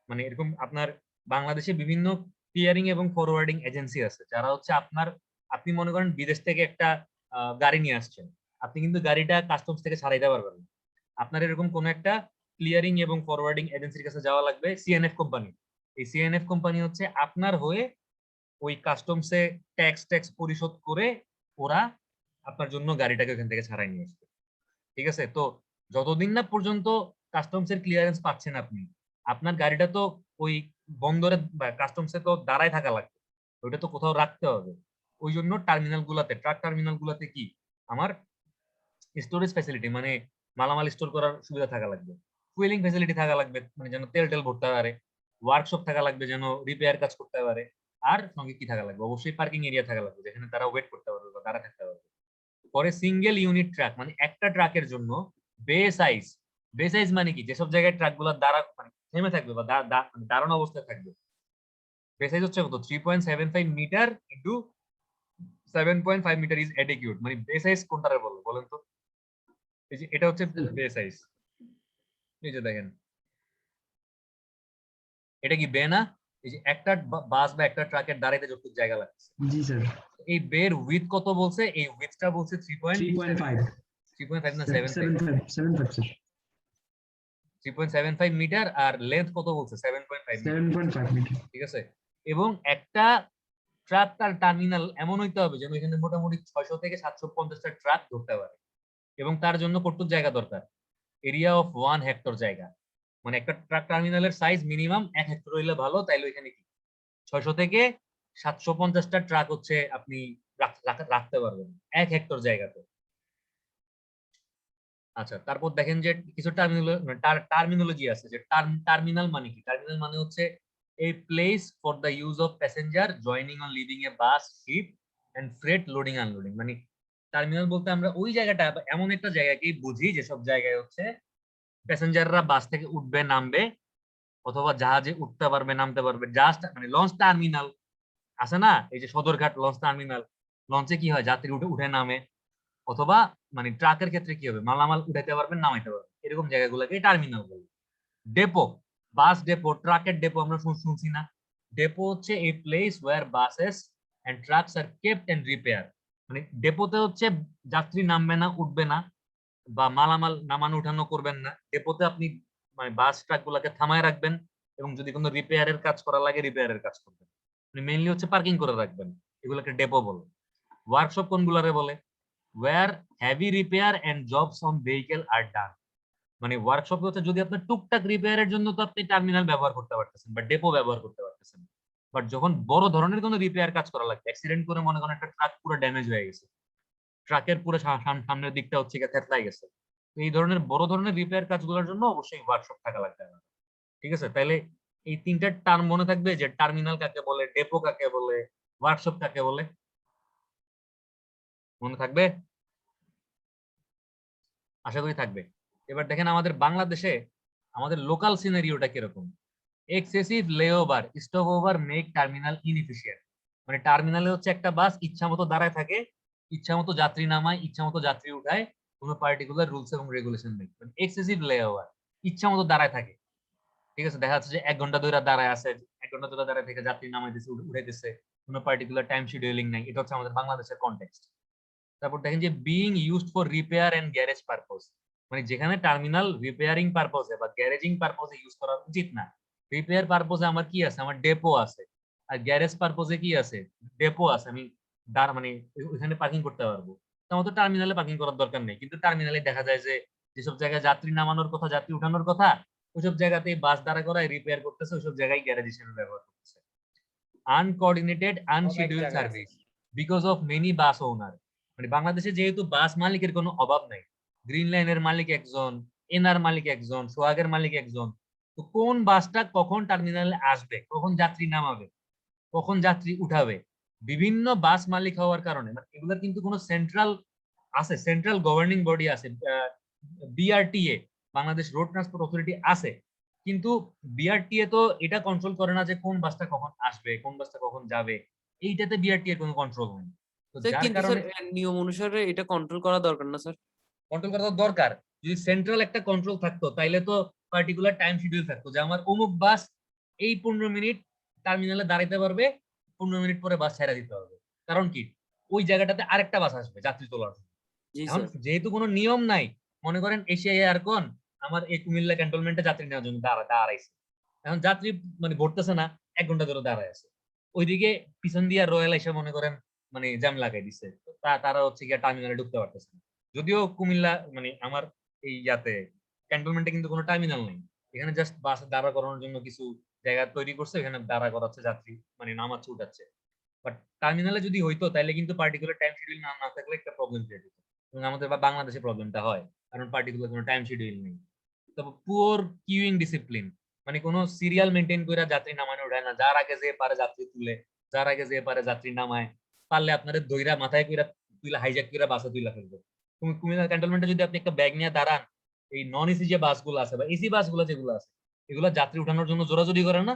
[SPEAKER 1] মানে এরকম আপনার বাংলাদেশে বিভিন্ন ক্লিয়ারিং এবং ফরওয়ার্ডিং এজেন্সি আছে, যারা হচ্ছে আপনি মনে করেন বিদেশ থেকে একটা গাড়ি নিয়ে আসছেন, আপনি কিন্তু গাড়িটা কাস্টমস থেকে ছাড়াইতে পারবেন না। আপনার এরকম কোন একটা ক্লিয়ারিং এবং ফরওয়ার্ডিং এজেন্সির কাছে যাওয়া লাগবে, সিএনএফ কোম্পানি। এই সিএনএফ কোম্পানি হচ্ছে আপনার হয়ে ওই কাস্টমসে ট্যাক্স পরিশোধ করে ওরা আপনার জন্য গাড়িটাকে ওখান থেকে ছাড়াই নিয়ে আসবে। ঠিক আছে? তো যতদিন না পর্যন্ত কাস্টমস এর ক্লিয়ারেন্স পাচ্ছেন আপনি, আপনার গাড়িটা তো ওই বন্দরে বা কাস্টমসে তো দাঁড়ায় থাকা লাগবে, ওইটা তো কোথাও রাখতে হবে। ওই জন্য টার্মিনাল গুলাতে, ট্রাক টার্মিনাল গুলাতে কি আমার স্টোরেজ ফ্যাসিলিটি, মানে মালামাল স্টোর করার সুবিধা থাকা লাগবে, ফুয়েলিং ফ্যাসিলিটি থাকা লাগবে, মানে যেন তেল টেল ভরতে পারে, ওয়ার্কশপ থাকা লাগবে যেন রিপেয়ার কাজ করতে পারে, আর সঙ্গে কি থাকা লাগবে, অবশ্যই পার্কিং এরিয়া থাকা লাগবে যেখানে তারা ওয়েট করতে পারবে বা দাঁড়া থাকতে পারবে। পরে সিঙ্গেল ইউনিট ট্রাক, মানে একটা ট্রাকের জন্য বে সাইজ মানে কি, যেসব জায়গায় ট্রাক গুলো দাঁড়া মানে থেমে থাকবে বা মানে দাঁড়ানো অবস্থায় থাকবে, বে সাইজ হচ্ছে কত 3.75 meter into 7.5 meter is adequate. মানে বে সাইজ কোনটারে বলে বলেন তো? এই যে এটা হচ্ছে বে সাইজ। এই যে দেখেন, এটা কি বে না? এই যে একটা বাস বা একটা ট্রাকের দাঁড়াইতে যতটুকু জায়গা লাগছে,
[SPEAKER 3] জি স্যার।
[SPEAKER 1] এই বের উইথ কত বলছে? এই উইথটা বলছে
[SPEAKER 3] 3.5
[SPEAKER 1] 3.5 না 7.5,
[SPEAKER 3] 7.5 স্যার।
[SPEAKER 1] 3.75 মিটার, আর লেন্থ কত বলছে? 7.5 মিটার।
[SPEAKER 3] 7.5 মিটার।
[SPEAKER 1] ঠিক আছে? এবং একটা ট্রাক তার টার্মিনাল এমন হইতে হবে যেন এখানে মোটামুটি 600 থেকে 750টা ট্রাক ধরতে পারে, এবং তার জন্য কতটুকু জায়গা দরকার? এরিয়া অফ 1 হেক্টর জায়গা। মানে একটা ট্রাক টার্মিনালের সাইজ মিনিমাম 1 হেক্টর হইলে ভালো, তাইলে এখানে কি 600 থেকে 750টা ট্রাক হচ্ছে আপনি রাখতে পারবেন 1 হেক্টর জায়গাতে। আচ্ছা, তারপর দেখেন যে কিছু টার্মিনোলজি আছে, যে টার্মিনাল মানে কি? টার্মিনাল মানে হচ্ছে a place for the use of passenger joining on leaving a bus, ship and freight loading unloading। মানে টার্মিনাল বলতে আমরা ওই জায়গাটা বা এমন একটা জায়গাকেই বুঝি যেসব জায়গায় হচ্ছে প্যাসেঞ্জাররা বাস থেকে উঠবে নামবে, অথবা জাহাজে উঠতে পারবে নামতে পারবে। জাস্ট মানে লঞ্চ টার্মিনাল আছে না, এই যে সদরঘাট লঞ্চ টার্মিনাল, লঞ্চে কি হয় যাত্রী উঠে নামে, অথবা মানে ট্রাকের ক্ষেত্রে কি হবে মালামাল উঠাইতে পারবেন নামাইতে পারবেন, এরকম জায়গাগুলোকে টার্মিনাল বলে। ডেপো, বাস ডেপো, ট্রাকের ডেপো আমরা শুনছি না? ডেপো হচ্ছে এই place where buses and trucks are kept and repair. মানে ডেপোতে হচ্ছে যাত্রী নামবে না, উঠবে না, বা মালামাল নামানো উঠানো করবেন না। ডেপোতে আপনি মানে বাস ট্রাক গুলাকে থামায় রাখবেন, এবং যদি কোনো রিপেয়ারের কাজ করা লাগে রিপেয়ারের কাজ করবেন। মেইনলি হচ্ছে পার্কিং করে রাখবেন, এগুলোকে ডেপো বলে। ওয়ার্কশপ কোনগুলারে বলে? where heavy repair and jobs on vehicle are done। মানে ওয়ার্কশপে হচ্ছে যদি আপনার টুকটাক রিপেয়ারের জন্য তো আপনি টার্মিনাল ব্যবহার করতে পারতেছেন বা ডেপো ব্যবহার করতে পারতেছেন, বাট যখন বড় ধরনের কোনো রিপেয়ার কাজ করা লাগবে, অ্যাক্সিডেন্ট করে মনে করেন একটা ট্রাক পুরো ড্যামেজ হয়ে গেছে, ট্রাকের পুরো সামনের দিকটা হচ্ছে থেতলাই গেছে, তো এই ধরনের বড় ধরনের রিপেয়ার কাজগুলোর জন্য অবশ্যই ওয়ার্কশপ থাকা লাগবে। ঠিক আছে? তাহলে এই তিনটা টার্ম মনে থাকবে, যে টার্মিনাল কাকে বলে, ডেপো কাকে বলে, ওয়ার্কশপ কাকে বলে, মনে থাকবে? আশা করি থাকবে। এবার দেখেন আমাদের বাংলাদেশে আমাদের লোকাল সিনারিওটা কিরকম। Excessive layover, stop over make terminal inefficient. মানে টার্মিনালে হচ্ছে একটা বাস ইচ্ছা মতো দাঁড়ায় থাকে, ইচ্ছা মতো যাত্রী নামায়, ইচ্ছা মতো যাত্রী উঠায়, কোনো পার্টিকুলার রুলস এবং রেগুলেশন নেই। এক্সেসিভ লেওভার, ইচ্ছা মতো দাঁড়ায় থাকে। ঠিক আছে? দেখা যাচ্ছে যে 1 ঘন্টা ধরে দাঁড়ায় আছে, 1 ঘন্টা ধরে দাঁড়ায় থেকে যাত্রী নামাইতেছে উঠাইতেছে, কোনো পার্টিকুলার টাইম শিডিউলিং নাই। এটা হচ্ছে আমাদের বাংলাদেশের কনটেক্সট। তারপর দেখেন যে being used for repair and garage purpose. মানে যেখানে টার্মিনাল রিপেয়ারিং পারপোজে বা গ্যারেজিং পারপোজে ইউজ করা উচিত না। রিপেয়ার পারপোজে আমার কি আছে? আমার ডেপো আছে। আর গ্যারেজ পারপোজে কি আছে? ডেপো আছে। আমি মানে ওইখানে পার্কিং করতে পারবো। আমার তো টার্মিনালে পার্কিং করার দরকার নেই, কিন্তু টার্মিনালে দেখা যায় যে যেসব জায়গায় যাত্রী নামানোর কথা, যাত্রী উঠানোর কথা, ওইসব জায়গাতে বাস দাঁড়া করায় রিপেয়ার করতেছে, ওইসব জায়গায় গ্যারেজ হিসেবে ব্যবহার করতেছে। Uncoordinated unscheduled service because of many bus owner. মানে বাংলাদেশে যেহেতু বাস মালিকের কোনো অভাব নাই, গ্রিন লাইনের মালিক একজন, এনআর মালিক একজন, সোহাগের মালিক একজন, তো কোন বাসটা কখন টার্মিনালে আসবে, কখন যাত্রী নামাবে, কখন যাত্রী উঠাবে, বিভিন্ন বাস মালিক হওয়ার কারণে মানে এগুলোর কিন্তু কোনো সেন্ট্রাল আছে, সেন্ট্রাল গভর্নিং বডি আছে, BRTA, Bangladesh road transport authority আছে, কিন্তু বিআরটিএ তো এটা কন্ট্রোল করে না যে কোন বাসটা কখন আসবে, কোন বাসটা কখন যাবে, এইটাতে বিআরটিএ এর কোনো কন্ট্রোল নেই। তো
[SPEAKER 6] স্যার
[SPEAKER 1] যার
[SPEAKER 6] কিন্তু
[SPEAKER 1] কারণে
[SPEAKER 6] স্যার নিয়ম অনুসারে এটা কন্ট্রোল করা দরকার না স্যার?
[SPEAKER 1] কন্ট্রোল করা তো দরকার। যদি সেন্ট্রাল একটা কন্ট্রোল থাকতো তাইলে তো পার্টিকুলার টাইম শিডিউল থাকতো যে আমার অমুক বাস এই 15 মিনিট টার্মিনালে দাঁড়াইতে পারবে, 15 মিনিট পরে বাস ছেড়ে দিতে হবে। কারণ কি, ওই জায়গাটাতে আরেকটা বাস আসবে যাত্রী তোলার জন্য।
[SPEAKER 2] জি
[SPEAKER 1] এখন
[SPEAKER 2] স্যার।
[SPEAKER 1] যেহেতু কোনো নিয়ম নাই, মনে করেন এশিয়া এয়ারকন আমার এই কুমিল্লা ক্যান্টনমেন্টে যাত্রী নেওয়ার জন্য দাঁড়াইছে, এখন যাত্রী মানে ভরতেছে না, 1 ঘন্টা ধরে দাঁড়ায় আছে। ওইদিকে পিছন দিয়ে রয়্যাল এসে মনে করেন মানে জ্যাম লাগাই দিচ্ছে, তারা হচ্ছে গিয়ে টার্মিনালে ঢুকতে পারতেছে না। যদিও কুমিল্লা মানে আমার এই ইয়াতে ক্যান্টনমেন্টে কিন্তু কোনো টার্মিনাল নেই, এখানে জাস্ট বাস দাঁড়া করানোর জন্য কিছু জায়গা তৈরি করছে, এখানে দাঁড়া করাচ্ছে, যাত্রী মানে নামাচ্ছে উঠাচ্ছে। বাট টার্মিনালে যদি হইতো তাহলে কিন্তু পার্টিকুলার টাইম শিডিউল না না থাকলে একটা প্রবলেম ক্রিয়েট হতো, এবং আমাদের বা বাংলাদেশে প্রবলেমটা হয় কারণ পার্টিকুলার কোনো টাইম শিডিউল নেই। তবে পুয়ার কিউইং ডিসিপ্লিন, মানে কোনো সিরিয়াল মেনটেন করে যাত্রী নামানো ওঠায় না, যার আগে যে পারে যাত্রী তুলে, যার আগে যে পারে যাত্রী নামায়, পারলে আপনাদের দইরা মাথায় কইরা তুইলা হাইজ্যাক কইরা বাসে তুইলা ফেলবে। তুমি কুমিল্লা ক্যান্টনমেন্টে যদি আপনি একটা ব্যাগ নিয়ে দাঁড়ান, এই নন এসি যে বাসগুলো আছে বা এসি বাসগুলো যেগুলো আছে, এগুলো যাত্রী উঠানোর জন্য জোরাজুরি করে না।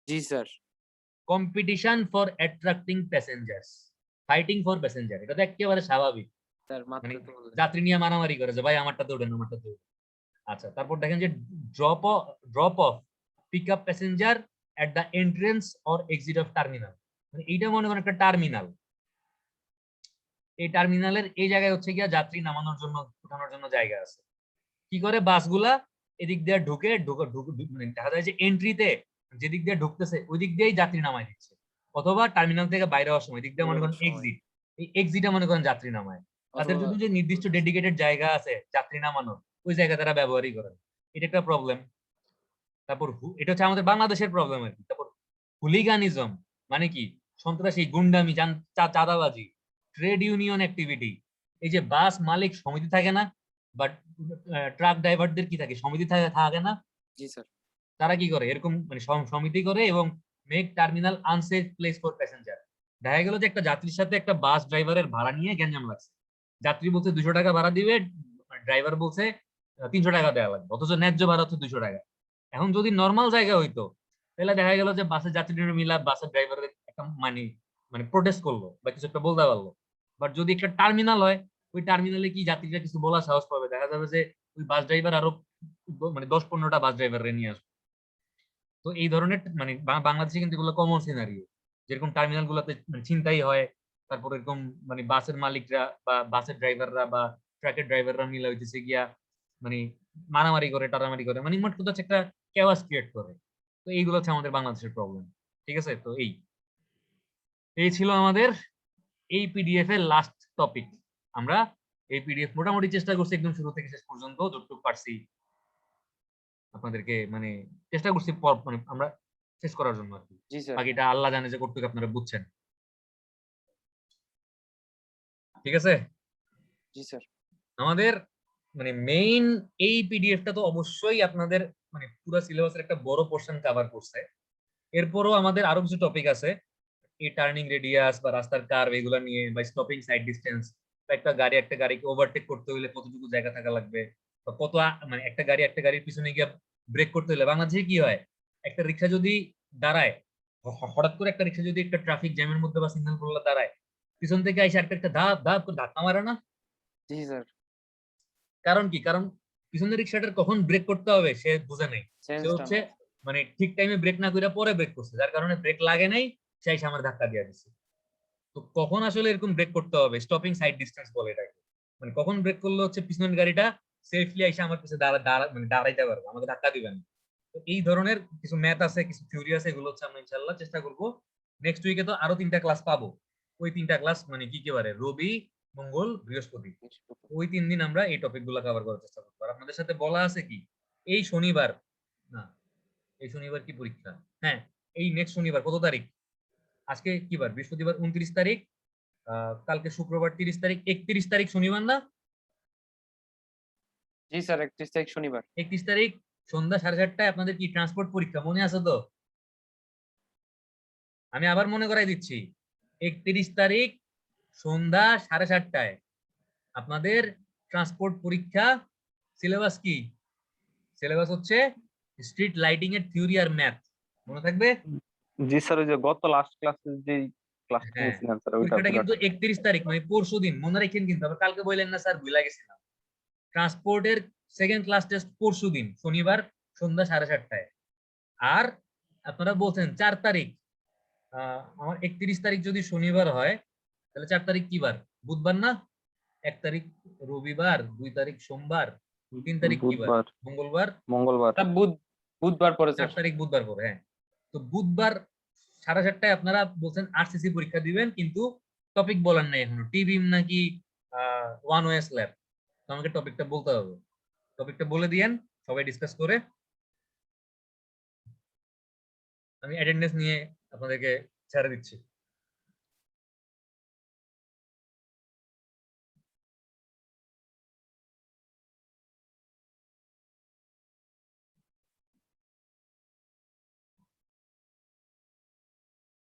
[SPEAKER 2] জি sir.
[SPEAKER 1] Competition for attracting passengers, fighting for passenger, এটা তো একেবারে স্বাভাবিক।
[SPEAKER 2] স্যার মাত্র
[SPEAKER 1] মানে
[SPEAKER 2] তো বললেন।
[SPEAKER 1] যাত্রী নিয়ে মারামারি করে যে ভাই আমারটাতে ওঠেন, আমারটাতে ওঠেন। আচ্ছা, তারপর দেখেন যে drop off pick up passenger at the entrance or exit of terminal. মানে এইটা মনে করেন একটা টার্মিনাল, এই টার্মিনালের এই জায়গায় হচ্ছে গিয়া যাত্রী নামানোর জন্য উঠানোর জন্য জায়গা আছে। কি করে বাসগুলা এদিক দিয়ে ঢুকে মানে দেখা যায় যে এন্ট্রিতে যেদিক দিয়ে ঢুকতেছে ওই দিক দিয়েই যাত্রী নামায় দিচ্ছে, অথবা টার্মিনাল থেকে বাইরে হওয়ার সময় দিক দিয়ে মনে করেন এক্সিট, এই এক্সিটে মনে করেন যাত্রী নামায়। তাদের
[SPEAKER 2] অথবা
[SPEAKER 1] যদি যে নির্দিষ্ট ডেডিকেটেড জায়গা আছে যাত্রী নামানোর, ওই জায়গা তারা ব্যবহারই করেন। এটা একটা প্রবলেম। তারপর এটা হচ্ছে আমাদের বাংলাদেশের প্রবলেম আর কি। তারপর হুলিগানিজম, মানে কি, সন্ত্রাসী, গুন্ডামি, চাঁদাবাজি, ট্রেড ইউনিয়ন অ্যাক্টিভিটি। এই যে বাস মালিক সমিতি থাকে না, বাট ট্রাক ড্রাইভারদের কি থাকে, সমিতি থাকে না।
[SPEAKER 2] জি স্যার।
[SPEAKER 1] তারা কি করে এরকম মানে সমিতি করে এবং make terminal unsafe place for passenger. দেখা গেল যে একটা যাত্রীর সাথে একটা বাস ড্রাইভারের ভাড়া নিয়ে গ্যাঞ্জাম লাগছে, যাত্রী বলছে 200 টাকা ভাড়া দিবে, ড্রাইভার বলছে 300 টাকা দেওয়া লাগবে, অথচ ন্যায্য ভাড়া হচ্ছে 200 টাকা। এখন যদি নর্মাল জায়গা হইতো তাহলে দেখা গেল যে বাসের যাত্রীরা মিলা বাসের ড্রাইভারের একটা মানে মানে প্রোটেস্ট করলো বা কিছু একটা বলতে পারলো। বাট যদি একটা টার্মিনাল হয়, ওই টার্মিনালে কি যাত্রীরা কিছু বলার সাহস পাবে? দেখা যাবে যে ওই বাস ড্রাইভার আরো মানে 10-15টা বাস ড্রাইভার নিয়ে আসবে। তো এই ধরনের মানে বাংলাদেশে কিন্তু এগুলো কমন সিনারিও, যেরকম টার্মিনাল গুলোতে মানে ছিনতাই হয়, তারপর এরকম মানে বাসের মালিকরা বা বাসের ড্রাইভাররা বা ট্রাকের ড্রাইভাররা মিলে হইতেছে গিয়া মানে মারামারি করে, টারামারি করে, মানে মোট কথা হচ্ছে একটা কেওয়াস ক্রিয়েট করে। তো এইগুলো হচ্ছে আমাদের বাংলাদেশের প্রবলেম। ঠিক আছে, তো এই এই ছিল আমাদের এই পিডিএফ এর লাস্ট টপিক। আমরা এই পিডিএফ মোটামুটি চেষ্টা করছি একদম শুরু থেকে শেষ পর্যন্ত যতটুকু পারছি আপনাদেরকে মানে চেষ্টা করছি মানে আমরা শেষ করার জন্য আর কি।
[SPEAKER 2] জি স্যার।
[SPEAKER 1] বাকিটা আল্লাহ জানে যে কতটুকু আপনারা বুঝছেন। ঠিক আছে,
[SPEAKER 2] জি স্যার।
[SPEAKER 1] আমাদের মানে মেইন এই পিডিএফটা তো অবশ্যই আপনাদের মানে পুরো সিলেবাসের একটা বড় পোর্শন কভার করছে। এরপরও আমাদের আরো কিছু টপিক আছে, এই টার্নিং রেডিয়াস বা রাস্তার কার্ভ এগুলো নিয়ে, বা স্টপিং সাইড ডিসটেন্স, বা একটা গাড়িকে ওভারটেক করতে হলে কতটুকু জায়গা থাকা লাগবে, বা কত মানে একটা গাড়ির পিছনে গিয়ে ব্রেক করতে হলে। বাংলাদেশে কি হয়, একটা রিক্সা যদি দাঁড়ায়, হঠাৎ করে একটা রিক্সা যদি একটা ট্রাফিক জ্যামের মধ্যে বা সিগন্যাল পড়লে দাঁড়ায়, পিছন থেকে এসে একটা ধাপ ধাপ করে ধাক্কা মারে না?
[SPEAKER 2] জি স্যার।
[SPEAKER 1] কারণ কি, কারণ পিছনের রিক্সাটার কখন ব্রেক করতে হবে সে বুঝে নেই। সে
[SPEAKER 2] সেন্সটা
[SPEAKER 1] হচ্ছে
[SPEAKER 2] নাই।
[SPEAKER 1] মানে ঠিক টাইমে ব্রেক না করে পরে ব্রেক করছে, যার কারণে ব্রেক লাগে নাই, সে এসে আমার ধাক্কা দিয়ে দিচ্ছে। তো কখন আসলে এরকম ব্রেক করতে হবে, স্টপিং সাইড ডিসটেন্স বলে এটাকে। মানে কখন ব্রেক করলে হচ্ছে পিছনের গাড়িটা সেফলি এসে আমার পিছনে মানে দাঁড়াইতে পারবে, আমাকে ধাক্কা দিবেন। তো এই ধরনের কিছু ম্যাথ আছে, কিছু থিওরি আছে, এগুলো হচ্ছে আমরা ইনশাআল্লাহ চেষ্টা করব। নেক্সট উইকে তো আরো 3টা ক্লাস পাবো। ওই 3টা ক্লাস মানে কি কি বারে, রবি, মঙ্গল, বৃহস্পতি, ওই 3 দিন আমরা এই টপিক গুলো কভার করার চেষ্টা করবো। আর আপনাদের সাথে বলা আছে কি, এই শনিবার না, এই শনিবার কি পরীক্ষা? হ্যাঁ, এই নেক্সট শনিবার কত তারিখ, আজকে কি বার, বৃহস্পতিবার 29 তারিখ, কালকে শুক্রবার 30 তারিখ, 31 তারিখ শনিবার না?
[SPEAKER 2] জি স্যার, 31 তারিখ শনিবার।
[SPEAKER 1] 31 তারিখ সন্ধ্যা 7:30টায় আপনাদের কি ট্রান্সপোর্ট পরীক্ষা, মনে আছে তো? আমি আবার মনে করাই দিচ্ছি, 31 তারিখ সন্ধ্যা 7:30টায় আপনাদের ট্রান্সপোর্ট পরীক্ষা। সিলেবাস কি? সিলেবাস হচ্ছে স্ট্রিট লাইটিং এর থিওরি আর ম্যাথ, মনে থাকবে?
[SPEAKER 6] জি স্যার, ওই যে গত লাস্ট ক্লাসে যে ক্লাসটা
[SPEAKER 1] হ্যাঁ,
[SPEAKER 6] নিয়েছিলাম স্যার ওইটা
[SPEAKER 1] পরীক্ষাটা কিন্তু
[SPEAKER 6] পুরাটা
[SPEAKER 1] 31 তারিখ মানে পরশুদিন, মনে রাখেন কিন্তু আবার কালকে বললেন না স্যার ভুলা গেছিলাম। ট্রান্সপোর্টের সেকেন্ড ক্লাস টেস্ট পরশুদিন শনিবার সন্ধ্যা 7:30টায়। আর আপনারা বলছেন 4 তারিখ, আমার 31 তারিখ যদি শনিবার হয় তাহলে 4 তারিখ কি বার? বুধবার না? 1 তারিখ রবিবার, 2 তারিখ সোমবার, 3 তারিখ কি বার?
[SPEAKER 6] বুধবার
[SPEAKER 1] মঙ্গলবার,
[SPEAKER 6] মঙ্গলবার
[SPEAKER 7] বুধবার পরে
[SPEAKER 1] 4 তারিখ বুধবার পরে। হ্যাঁ, তো বুধবার 7:30টায় আপনারা বলছেন আরসিসি পরীক্ষা দিবেন, কিন্তু টপিক বলেন নাই এখনো, টিবিম নাকি ওয়ান ওয়ে স্ল্যাব। তো আমাকে টপিকটা বলতে হবে, টপিকটা বলে দিয়েন সবাই ডিসকাস করে। আমি অ্যাটেন্ডেন্স নিয়ে আপনাদেরকে ছেড়ে দিচ্ছি।